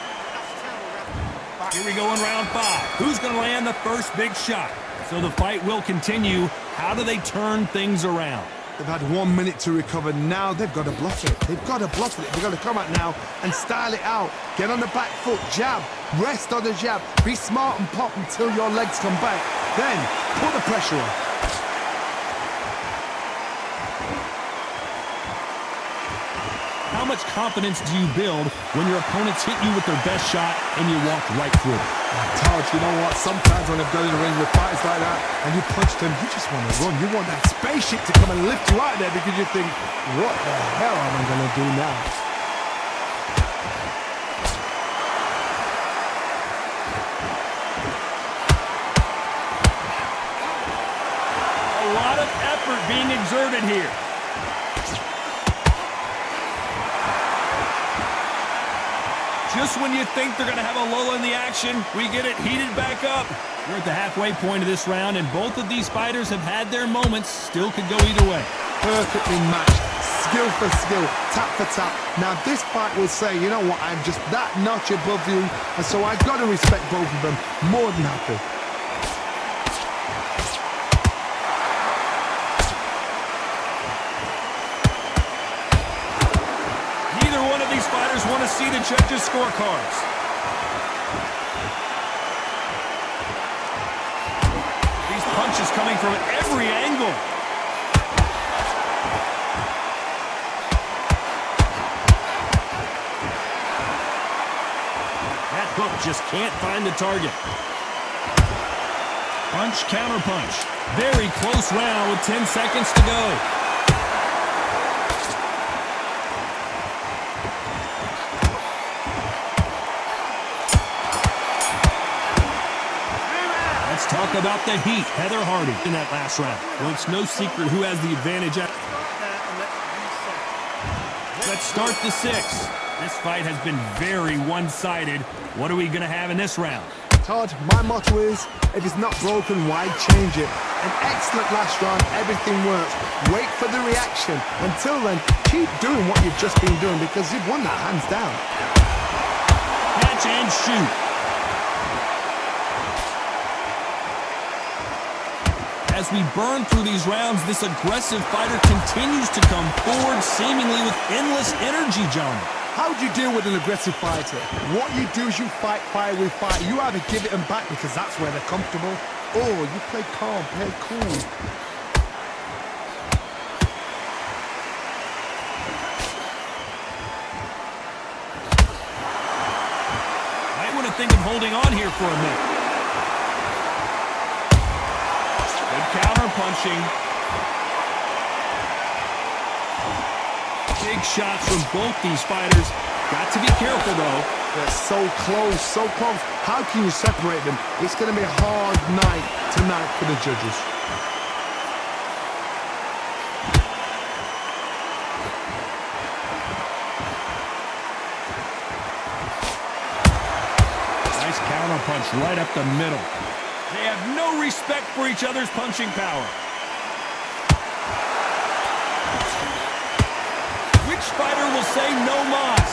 Here we go in round 5. Who's going to land the first big shot? So the fight will continue. How do they turn things around? They've had 1 minute to recover. Now they've got to bluff it. They've got to bluff it. They've got to come out now and style it out. Get on the back foot, jab, rest on the jab. Be smart and pop until your legs come back. Then put the pressure on. How much confidence do you build when your opponents hit you with their best shot and you walk right through it? Todd, you know what? Sometimes when I've gone in the ring with fighters like that and you punch them, you just want to run. You want that spaceship to come and lift you out there because you think, what the hell am I going to do now? A lot of effort being exerted here. Just when you think they're going to have a lull in the action, we get it heated back up. We're at the halfway point of this round, and both of these fighters have had their moments. Still could go either way. Perfectly matched. Skill for skill, tap for tap. Now this fight will say, you know what, I'm just that notch above you, and so I've got to respect both of them. More than happy. Want to see the judges' scorecards. These punches coming from every angle. That hook just can't find the target. Punch, counter punch. Very close round with 10 seconds to go. Talk about the heat. Heather Hardy in that last round. Well, it's no secret who has the advantage. Let's start the 6th. This fight has been very one-sided. What are we going to have in this round? Todd, my motto is, if it's not broken, why change it? An excellent last round. Everything works. Wait for the reaction. Until then, keep doing what you've just been doing because you've won that hands down. Catch and shoot. As we burn through these rounds, this aggressive fighter continues to come forward, seemingly with endless energy, John. How do you deal with an aggressive fighter? What you do is you fight fire with fire. You either give it them back because that's where they're comfortable, or you play calm, play cool. Might want to think of holding on here for a minute. Counter punching. Big shots from both these fighters. Got to be careful, though. They're so close, so close. How can you separate them? It's going to be a hard night tonight for the judges. Nice counter punch right up the middle. They have no respect for each other's punching power. Which fighter will say no mas?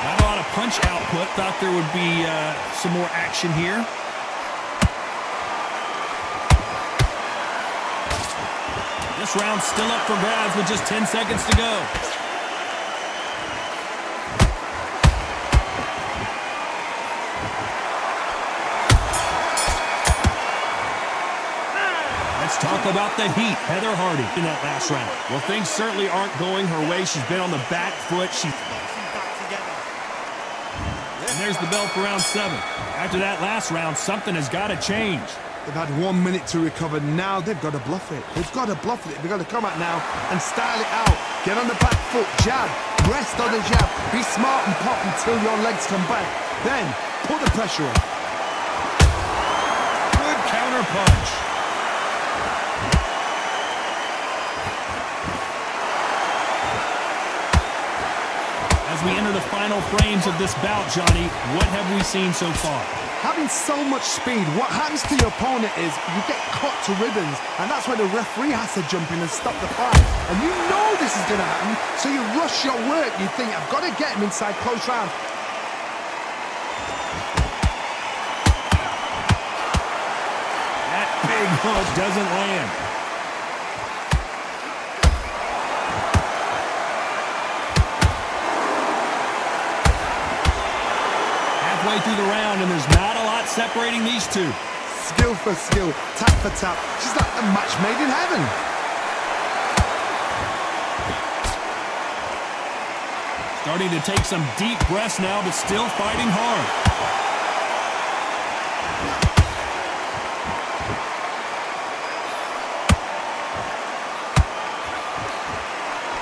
Not a lot of punch output. Thought there would be some more action here. This round's still up for grabs with just 10 seconds to go. Let's talk about the heat. Heather Hardy in that last round. Well, things certainly aren't going her way. She's been on the back foot. And there's the bell for round 7. After that last round, something has got to change. They've had 1 minute to recover. Now they've got to bluff it. They've got to bluff it. They've got to come out now and style it out. Get on the back foot, jab, rest on the jab. Be smart and pop until your legs come back. Then put the pressure on. Good counter punch. As we enter the final frames of this bout, Johnny, what have we seen so far? Having so much speed, what happens to your opponent is you get cut to ribbons, and that's where the referee has to jump in and stop the fight. And you know this is going to happen, so you rush your work. You think, I've got to get him inside close round. That big hook doesn't land. Halfway through the round, and there's not a lot separating these two. Skill for skill, tap for tap. She's like a match made in heaven. Starting to take some deep breaths now, but still fighting hard.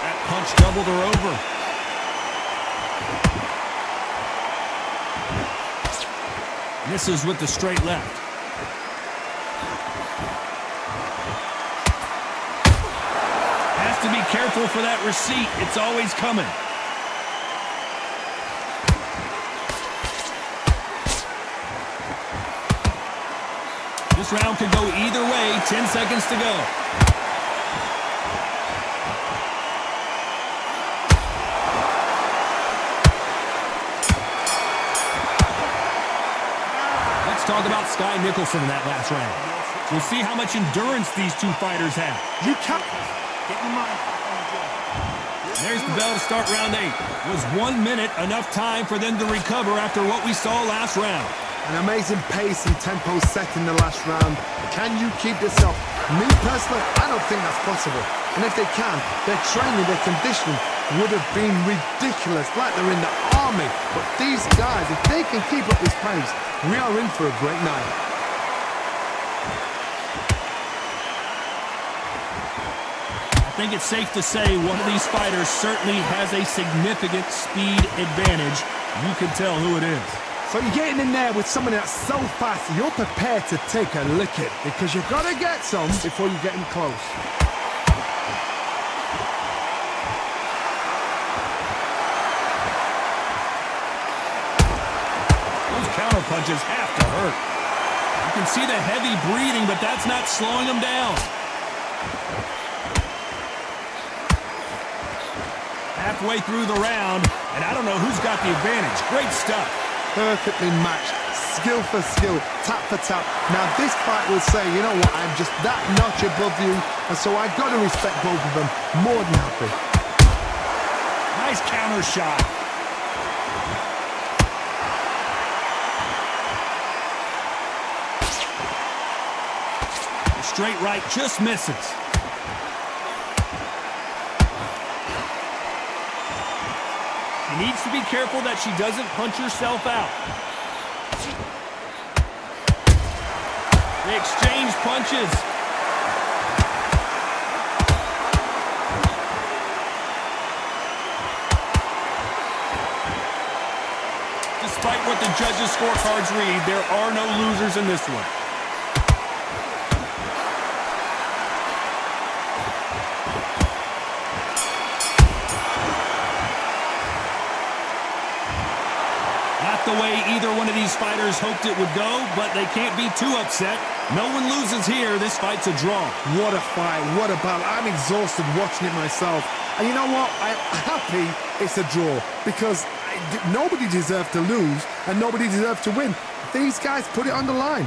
That punch doubled her over. Misses with the straight left. Has to be careful for that receipt. It's always coming. This round could go either way. 10 seconds to go. Let's talk about Sky Nicholson in that last round. We'll see how much endurance these two fighters have. You can't... Get your mind back on the job. There's the bell to start round 8. Was 1 minute enough time for them to recover after what we saw last round? An amazing pace and tempo set in the last round. Can you keep this up? Me personally, I don't think that's possible. And if they can, their training, their conditioning would have been ridiculous, like they're in the army. But these guys, if they can keep up this pace, we are in for a great night. I think it's safe to say one of these fighters certainly has a significant speed advantage. You can tell who it is. So you're getting in there with someone that's so fast, you're prepared to take a licking because you've got to get some before you get in close. Those counter punches have to hurt. You can see the heavy breathing, but that's not slowing them down. Halfway through the round, and I don't know who's got the advantage. Great stuff. Perfectly matched, skill for skill, tap for tap. Now this fight will say, you know what, I'm just that notch above you, and so I got to respect both of them more than happy. Nice counter shot. The straight right just misses. She needs to be careful that she doesn't punch herself out. They exchange punches. Despite what the judges' scorecards read, there are no losers in this one. not the way either one of these fighters hoped it would go, but they can't be too upset. No one loses here. This fight's a draw. What a fight. What a battle. I'm exhausted watching it myself. And you know what? I'm happy it's a draw because nobody deserved to lose and nobody deserved to win. These guys put it on the line.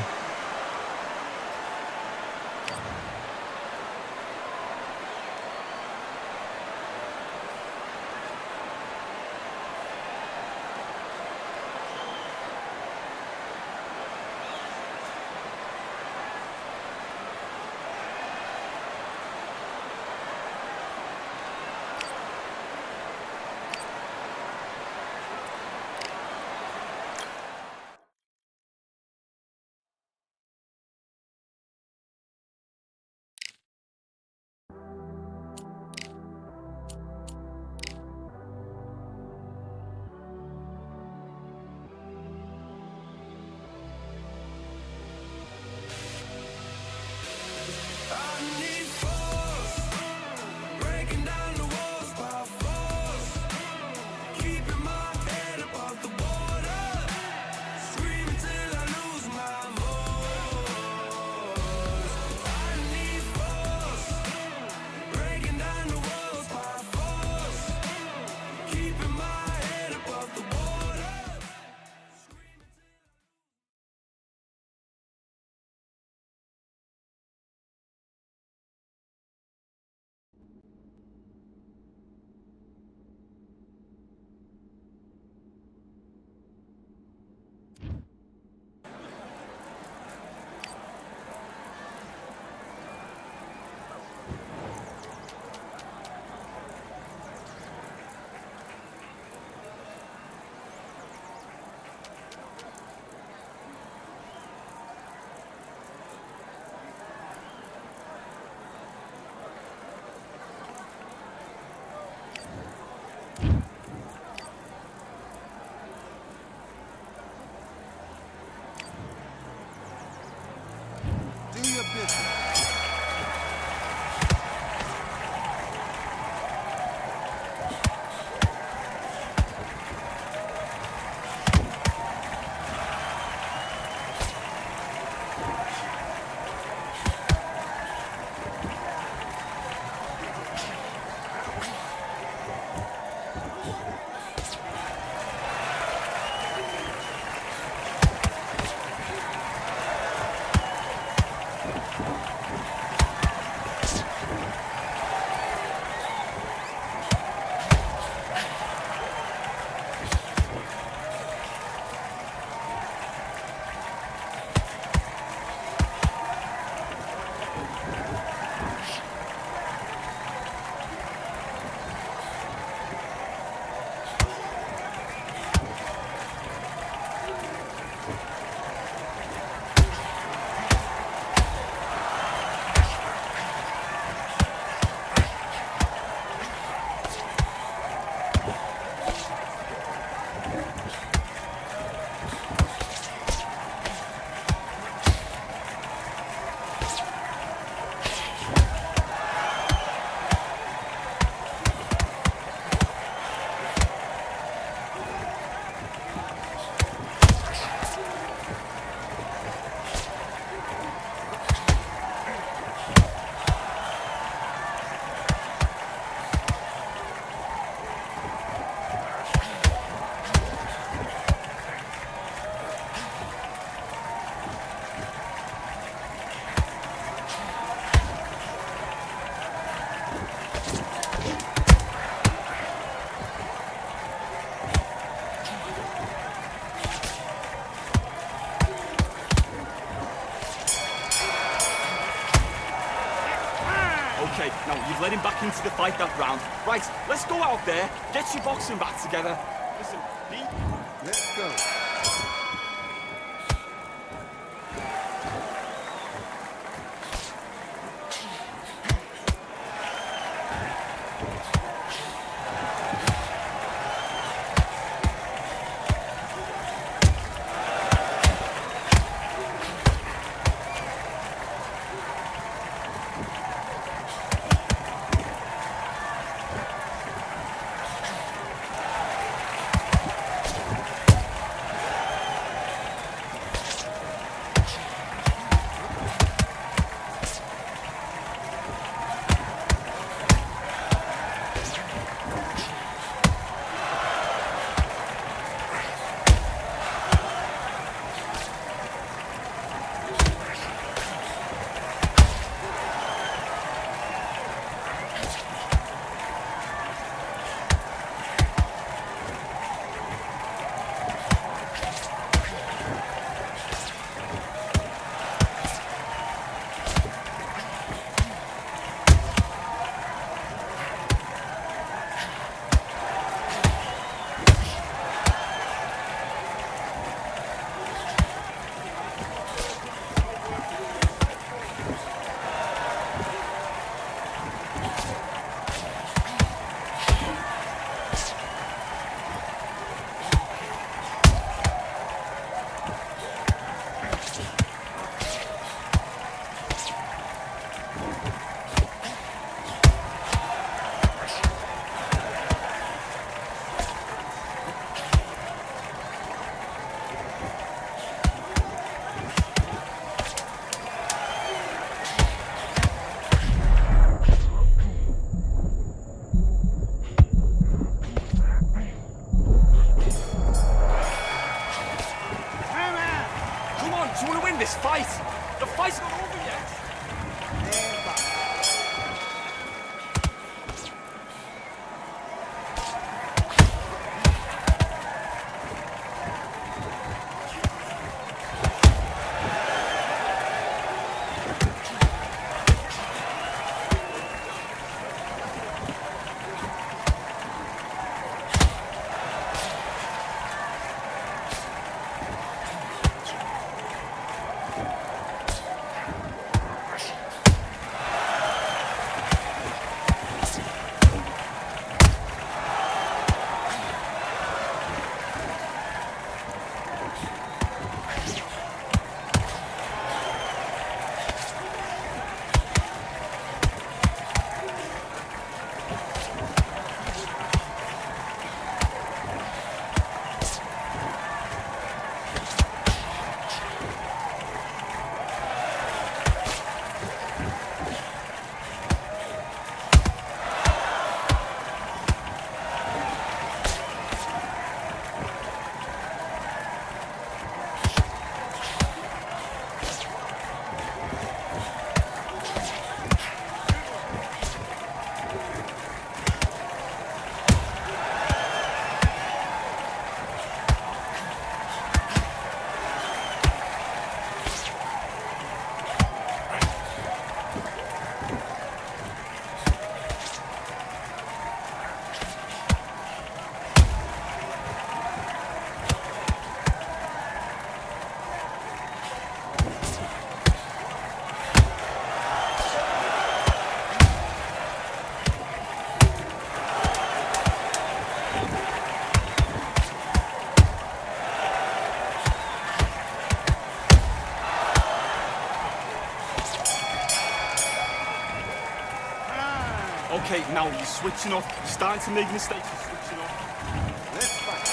Okay, now you've led him back into the fight that round. Right, let's go out there, get your boxing back together. Listen, let's go. The fight's not over yet. And back. Okay, now you're switching off. You're starting to make mistakes. You're switching off. Let's fight.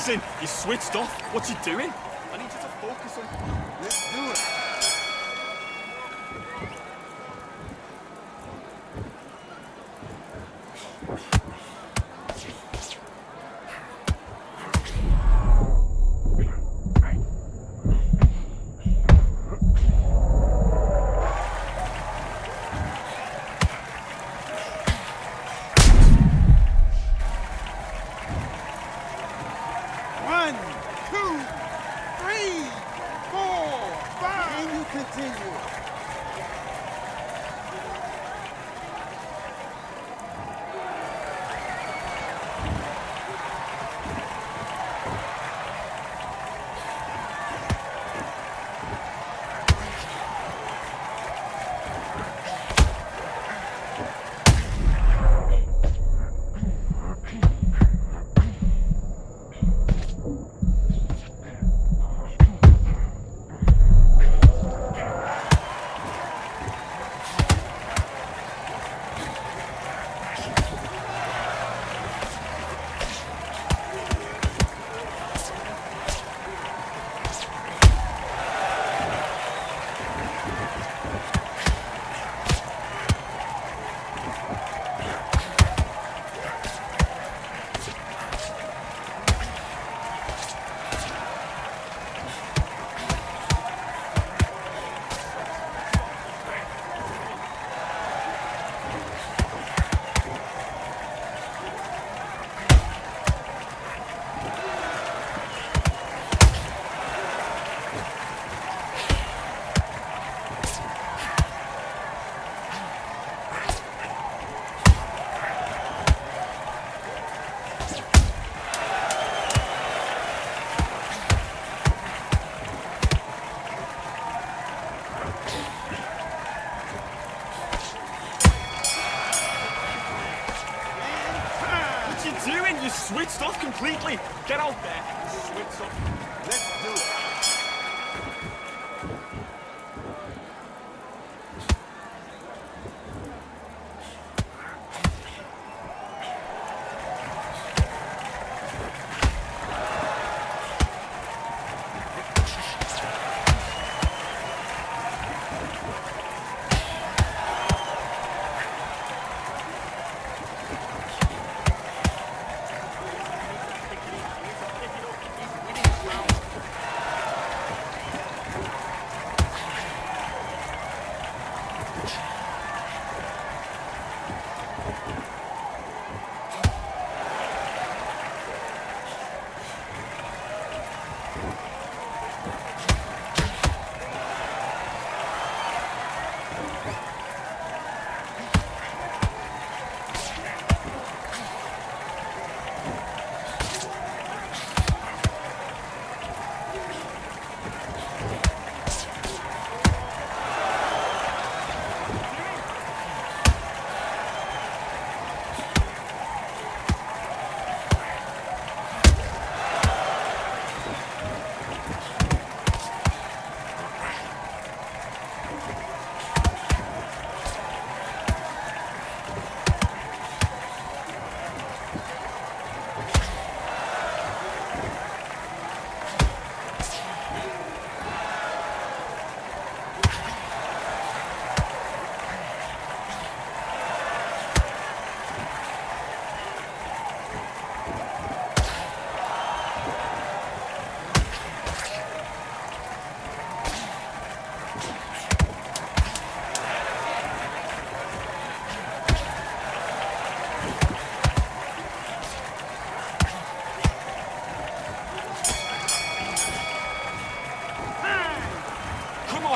Listen, you switched off. What you doing? I need you to focus on... Let's do it. You switched off completely. Get out there. Switch off. Let's do it.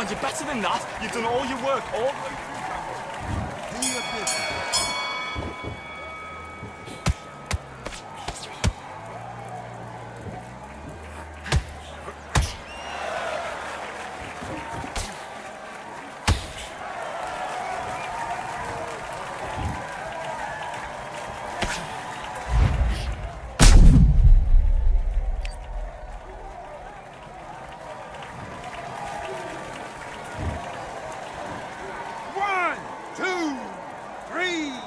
on, you're better than that. You've done all your work all the way through. Do your business. One, two, three.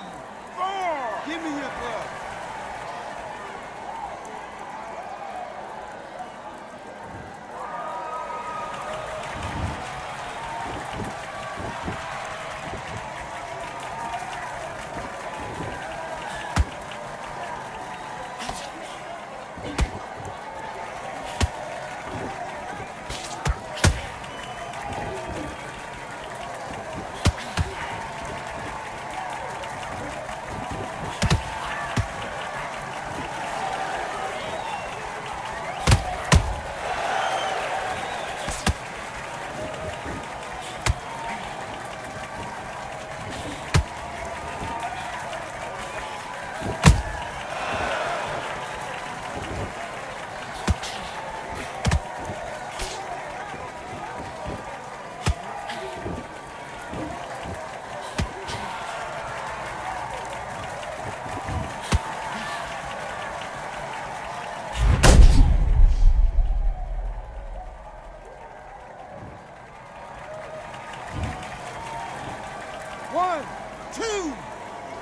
One, two,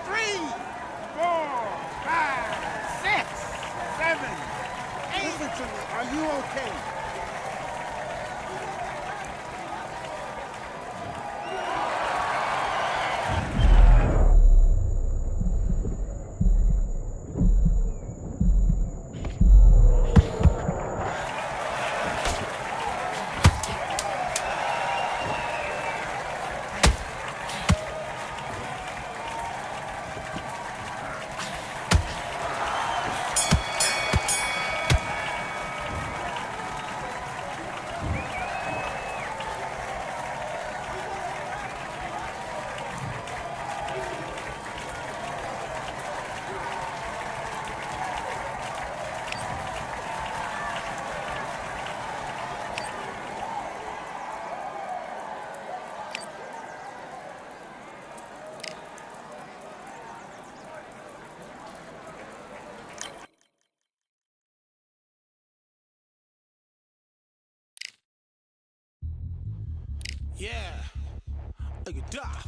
three, 4, 5, 6, 7, 8. Listen to me. Are you okay? Yeah, look at that.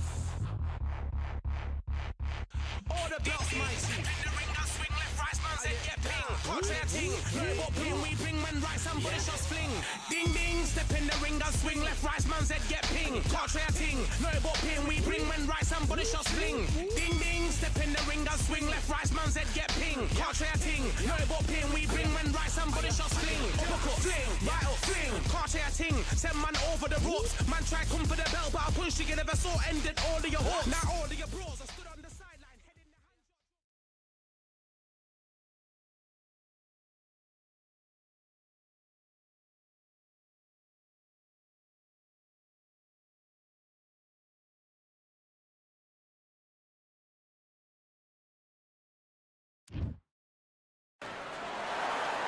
All the belts, mighty. In the ring, I swing left, right, man's head get ping. Can't say a ting. No what ping, we bring man right, somebody shots fling. Ding ding, step in the ring, I swing left, right, man's head get ping. Can't say a ting. No what ping, we bring man right, somebody shots fling. Ding ding, step in the ring, I swing left, right, man's head get ping. Can't say a ting. No what ping, we bring man right, somebody shots fling. Uppercut, fling, right up, fling. Can't say a ting. Send man over the ropes. Man try come for the belt, but I punched you never saw ended all of your hopes. Now all of your bros are stood on the sideline, head in the hand.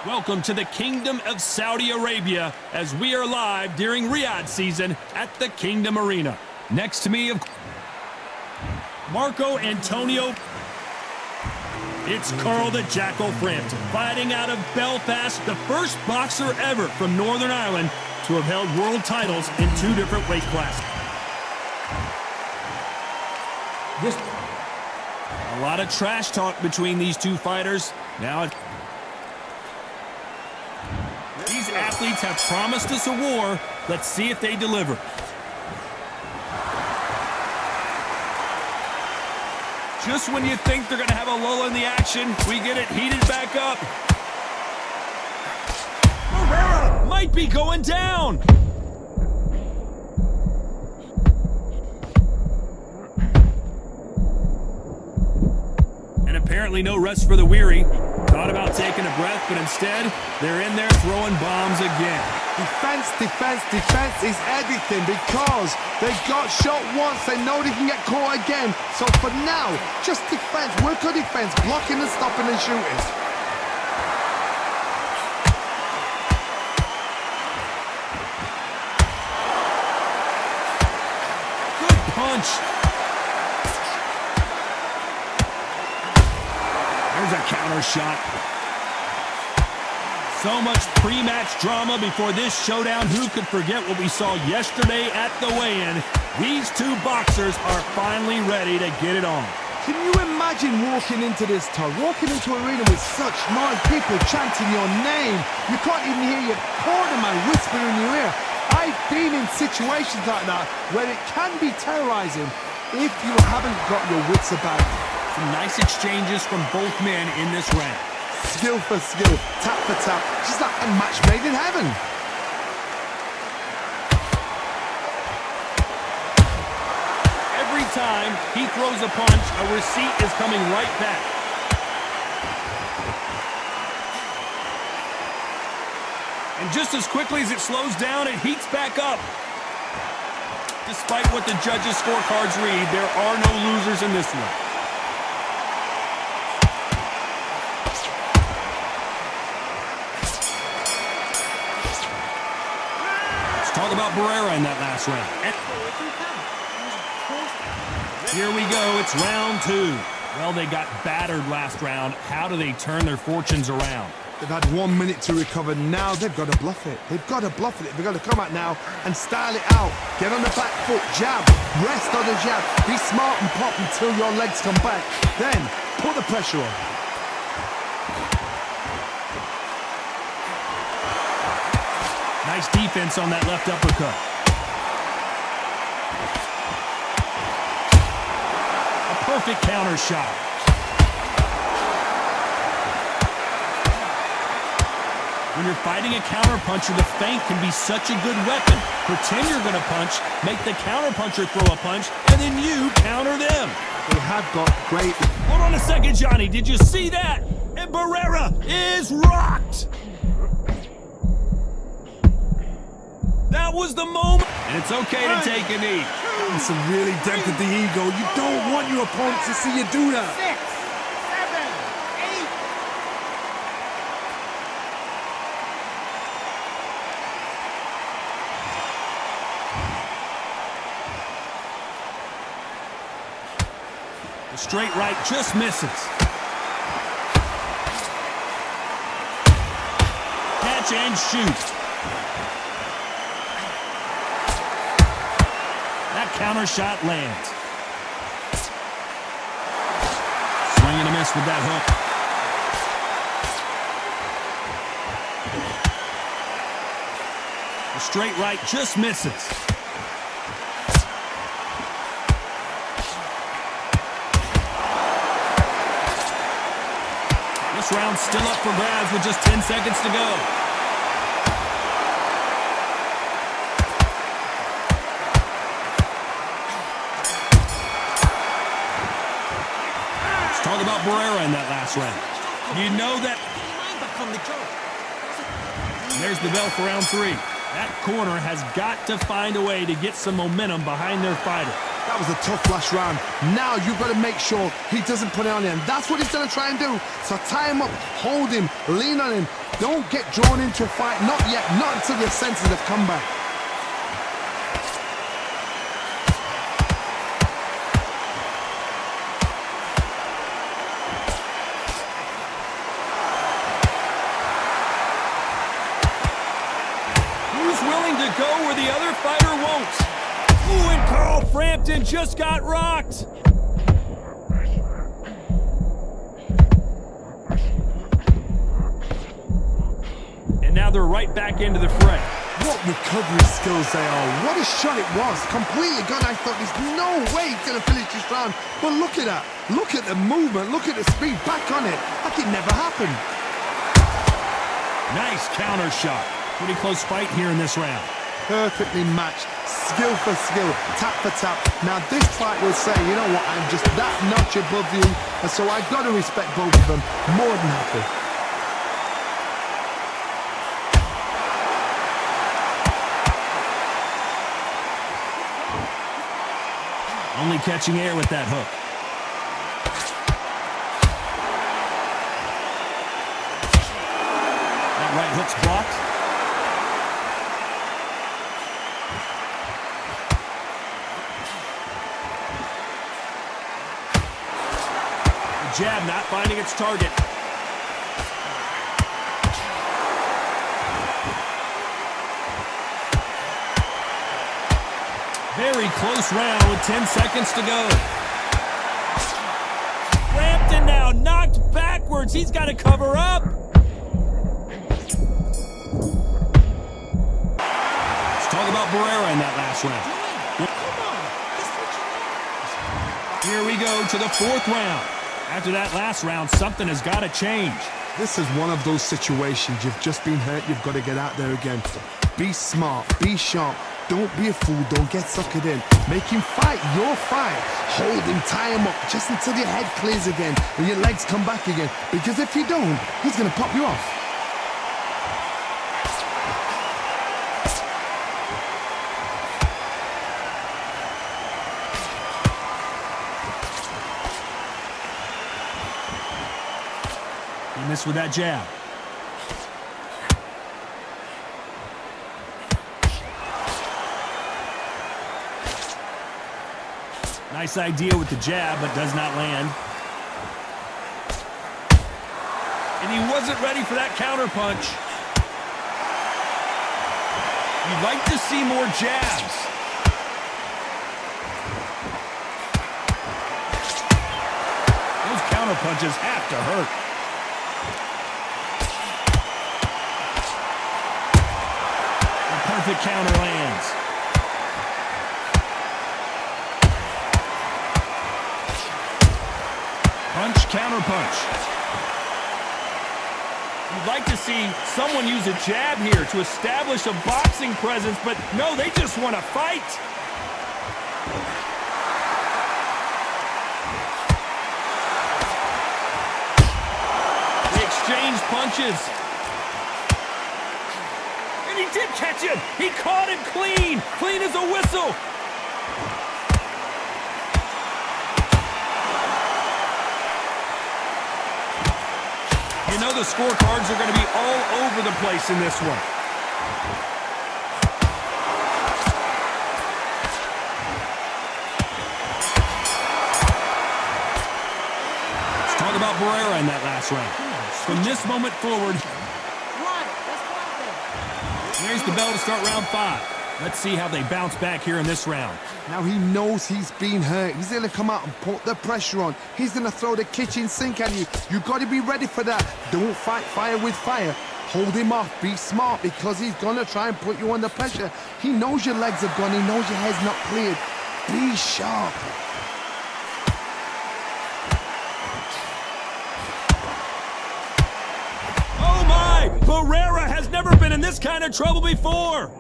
Welcome to the Kingdom of Saudi Arabia as we are live during Riyadh season at the Kingdom Arena. Next to me, Marco Antonio. It's Carl the Jackal Frampton, fighting out of Belfast, the first boxer ever from Northern Ireland to have held world titles in 2 different weight classes. A lot of trash talk between these two fighters. Now these athletes have promised us a war. Let's see if they deliver. Just when you think they're going to have a lull in the action, we get it heated back up. Herrera might be going down. And apparently no rest for the weary. Thought about taking a breath, but instead, they're in there throwing bombs again. Defense, defense, defense is everything because they got shot once. They know they can get caught again. So for now, just defense, work on defense, blocking and stopping and shooting. Good punch. There's a counter shot. So much pre-match drama before this showdown. Who could forget what we saw yesterday at the weigh-in? These two boxers are finally ready to get it on. Can you imagine walking into this town, walking into an arena with such noise, people chanting your name? You can't even hear your cornerman whisper in your ear. I I've been in situations like that where it can be terrorizing if you haven't got your wits about you. Some nice exchanges from both men in this round. Skill for skill, tap for tap. She's like a match made in heaven. Every time he throws a punch, a receipt is coming right back. And just as quickly as it slows down, it heats back up. Despite what the judges' scorecards read, there are no losers in this one. Let's talk about Barrera in that last round. Here we go, it's round 2. Well, they got battered last round. How do they turn their fortunes around? They've had 1 minute to recover. Now they've got to bluff it. They've got to bluff it. They've got to come out now and style it out. Get on the back foot, jab, rest on the jab. Be smart and pop until your legs come back. Then put the pressure on. Nice defense on that left uppercut. A perfect counter shot. When you're fighting a counterpuncher, the feint can be such a good weapon. Pretend you're going to punch, make the counterpuncher throw a punch, and then you counter them. They have got great... Hold on a second, Johnny. Did you see that? And Barrera is rocked. That was the moment. And it's okay to take a knee. It's really dented the ego. You don't want your opponent to see you do that. 6, 7, 8. The straight right just misses. Catch and shoot. That counter shot lands. Swing and a miss with that hook. The straight right just misses. This round's still up for grabs with just 10 seconds to go. Talk about Barrera in that last round. You know that... And there's the bell for round 3. That corner has got to find a way to get some momentum behind their fighter. That was a tough last round. Now you've got to make sure he doesn't put it on him. That's what he's going to try and do. So tie him up, hold him, lean on him. Don't get drawn into a fight. Not yet. Not until your senses have come back. Willing to go where the other fighter won't. Ooh, and Carl Frampton just got rocked. And now they're right back into the fray. What recovery skills they are. What a shot it was. Completely gone. I thought there's no way he's going to finish this round. But look at that. Look at the movement. Look at the speed. Back on it. Like it never happened. Nice counter shot. Pretty close fight here in this round. Perfectly matched, skill for skill, tap for tap. Now this fight will say, you know what, I'm just that notch above you, and so I've got to respect both of them. More than happy. Only catching air with that hook. That right hook's blocked. Jab not finding its target. Very close round with 10 seconds to go. Frampton now knocked backwards. He's got to cover up. Let's talk about about Barrera in that last round. Here we go to the 4th round. After that last round, something has got to change. This is one of those situations. You've just been hurt. You've got to get out there again. Be smart. Be sharp. Don't be a fool. Don't get suckered in. Make him fight your fight. Hold him, tie him up just until your head clears again and your legs come back again. Because if you don't, he's going to pop you off. He missed with that jab. Nice idea with the jab, but does not land. And he wasn't ready for that counter punch. You'd like to see more jabs. Those counter punches have to hurt. The perfect counter lands. Punch, counter punch. You'd like to see someone use a jab here to establish a boxing presence, but no, they just want to fight. They exchange punches. And he did catch him. He caught him clean. Clean as a whistle. You know the scorecards are going to be all over the place in this one. Let's talk about Barrera in that last round. From this moment forward, there's the bell to start round 5. Let's see how they bounce back here in this round. Now he knows he's been hurt. He's going to come out and put the pressure on. He's going to throw the kitchen sink at you. You've got to be ready for that. Don't fight fire with fire. Hold him off. Be smart because he's going to try and put you under pressure. He knows your legs are gone. He knows your head's not cleared. Be sharp. Oh my! Barrera has never been in this kind of trouble before.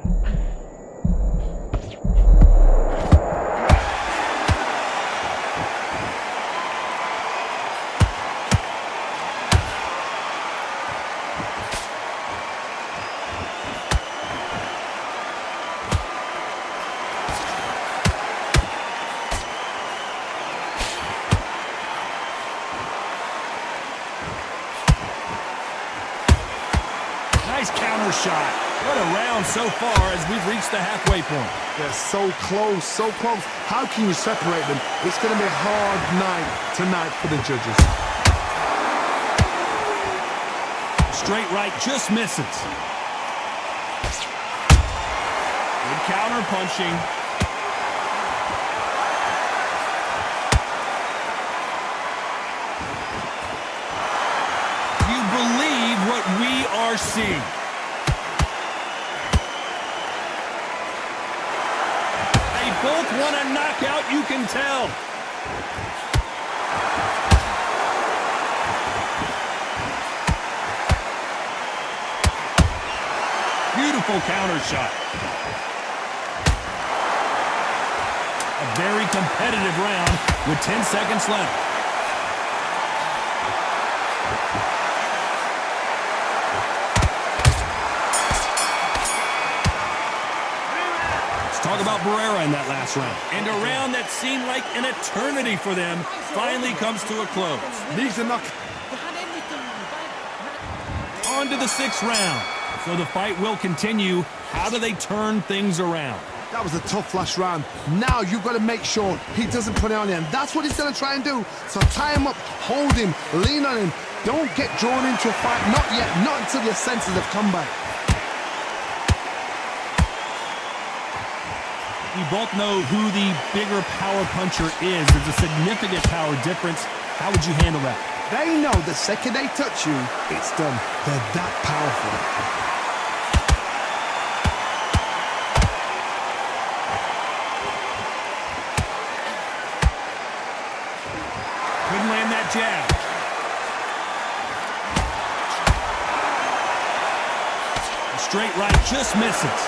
Counter shot. What a round so far as we've reached the halfway point. They're so close, so close. How can you separate them? It's going to be a hard night tonight for the judges. Straight right just misses. Good counter punching. You believe what we are seeing. Both want a knockout, you can tell. Beautiful counter shot. A very competitive round with 10 seconds left. Talk about Barrera in that last round. And a round that seemed like an eternity for them finally comes to a close. These are not... On to the 6th round. So the fight will continue. How do they turn things around? That was a tough last round. Now you've got to make sure he doesn't put it on you. And that's what he's going to try and do. So tie him up, hold him, lean on him. Don't get drawn into a fight. Not yet. Not until your senses have come back. We both know who the bigger power puncher is. There's a significant power difference. How would you handle that? They know the second they touch you, it's done. They're that powerful. jab. A straight right just misses.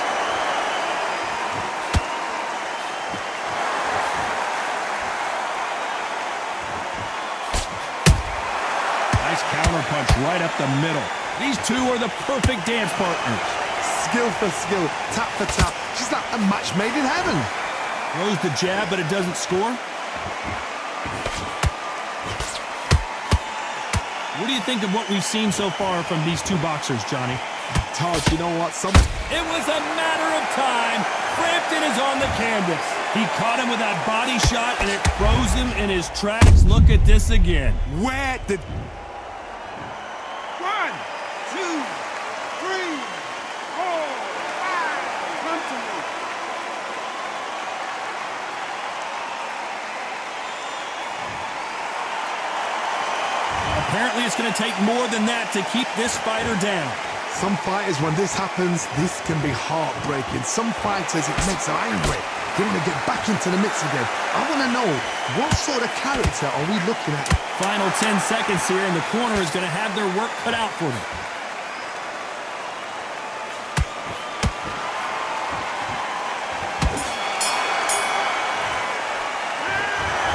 Nice counter punch right up the middle. These two are the perfect dance partners. Skill for skill, tap for tap. She's like a match made in heaven. Throws the jab, but it doesn't score. What do you think of what we've seen so far from these two boxers, Johnny? Todd, you know what? It was a matter of time. Frampton is on the canvas. He caught him with that body shot, and it froze him in his tracks. Look at this again. Where did... 1, 2, 3, 4, 5. Come to me. Apparently, it's going to take more than that to keep this fighter down. Some fighters, when this happens, this can be heartbreaking. Some fighters, it makes them angry. They want to get back into the mix again. I want to know, what sort of character are we looking at? Final 10 seconds here, and the corner is going to have their work cut out for them.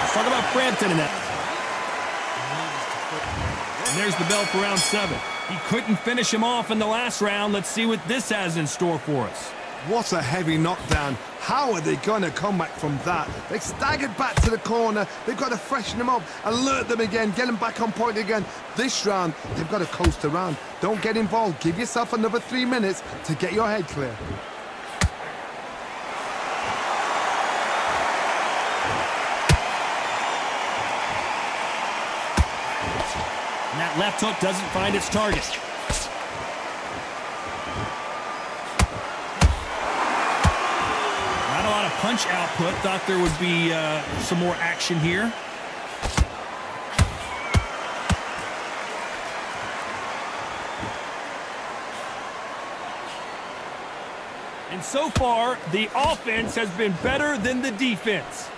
Let's talk about Frampton in that. And there's the bell for round 7. He couldn't finish him off in the last round. Let's see what this has in store for us. What a heavy knockdown. How are they going to come back from that? They staggered back to the corner. They've got to freshen them up, alert them again, get them back on point again. This round, they've got to coast around. Don't get involved. Give yourself another 3 minutes to get your head clear. And that left hook doesn't find its target. Not a lot of punch output. Thought there would be some more action here. And so far, the offense has been better than the defense.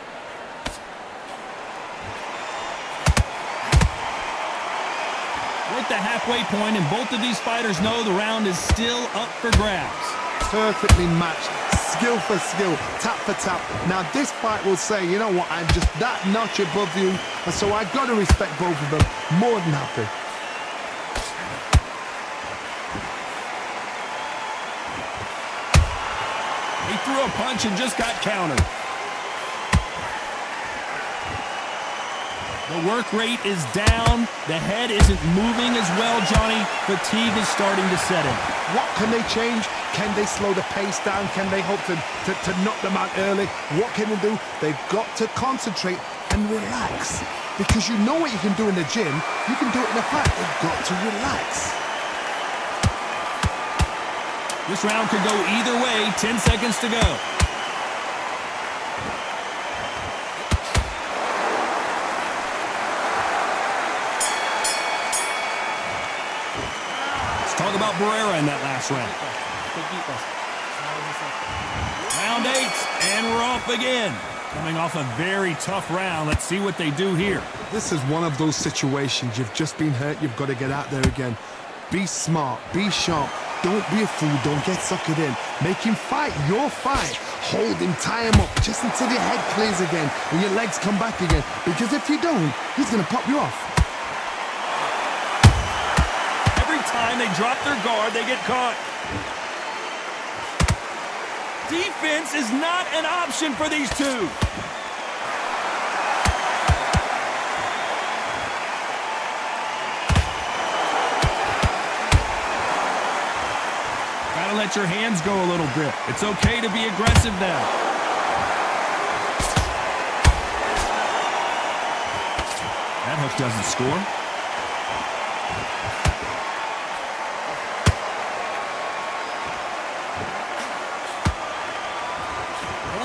We're at the halfway point, and both of these fighters know the round is still up for grabs. Perfectly matched, skill for skill, tap for tap. Now this fight will say, you know what, I'm just that notch above you, and so I've got to respect both of them. More than happy. He threw a punch and just got countered. The work rate is down. The head isn't moving as well, Johnny. Fatigue is starting to set in. What can they change? Can they slow the pace down? Can they hope to knock them out early? What can they do? They've got to concentrate and relax. Because you know what you can do in the gym, you can do it in a fight. They've got to relax. This round could go either way. 10 seconds to go. Talk about Barrera in that last round. Round 8, and we're off again. Coming off a very tough round. Let's see what they do here. This is one of those situations. You've just been hurt. You've got to get out there again. Be smart. Be sharp. Don't be a fool. Don't get suckered in. Make him fight your fight. Hold him, tie him up, just until your head clears again and your legs come back again. Because if you don't, he's going to pop you off. Time they drop their guard, they get caught. Defense is not an option for these two. Gotta let your hands go a little bit. It's okay to be aggressive now. That hook doesn't score.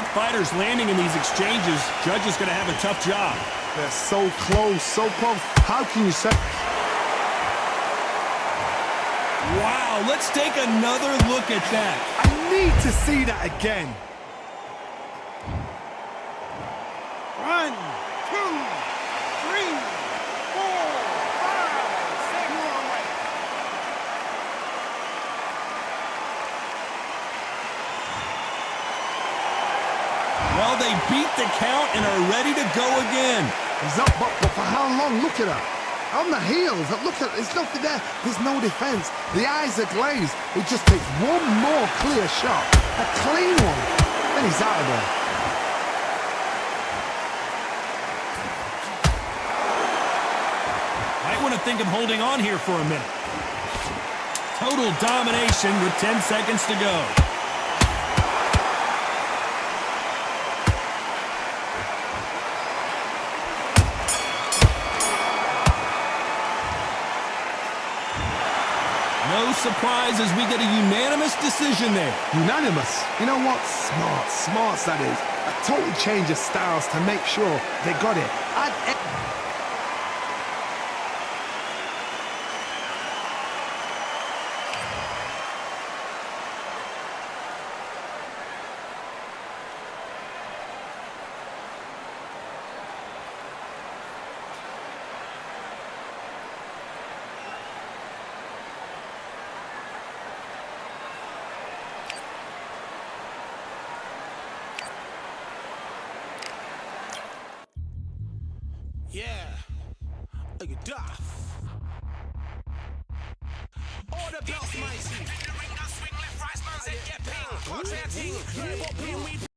Fighters landing in these exchanges, Judge is going to have a tough job. They're so close, so close. How can you say? Wow, let's take another look at that. I need to see that again. 1, 2, 3, 4, ready to go again. He's up, but for how long? Look at her. On the heels, look at, there's nothing there. There's no defense. The eyes are glazed. It just takes one more clear shot, a clean one, and he's out of there. Might want to think of holding on here for a minute. Total domination with 10 seconds to go. No surprise as we get a unanimous decision there. Unanimous. You know what? Smarts that is. A total change of styles to make sure they got it. Yeah, look at Duff. All the belts, mighty. In the ring, I swing left, right, man's head get ping. Can't say a ting. No, what ping we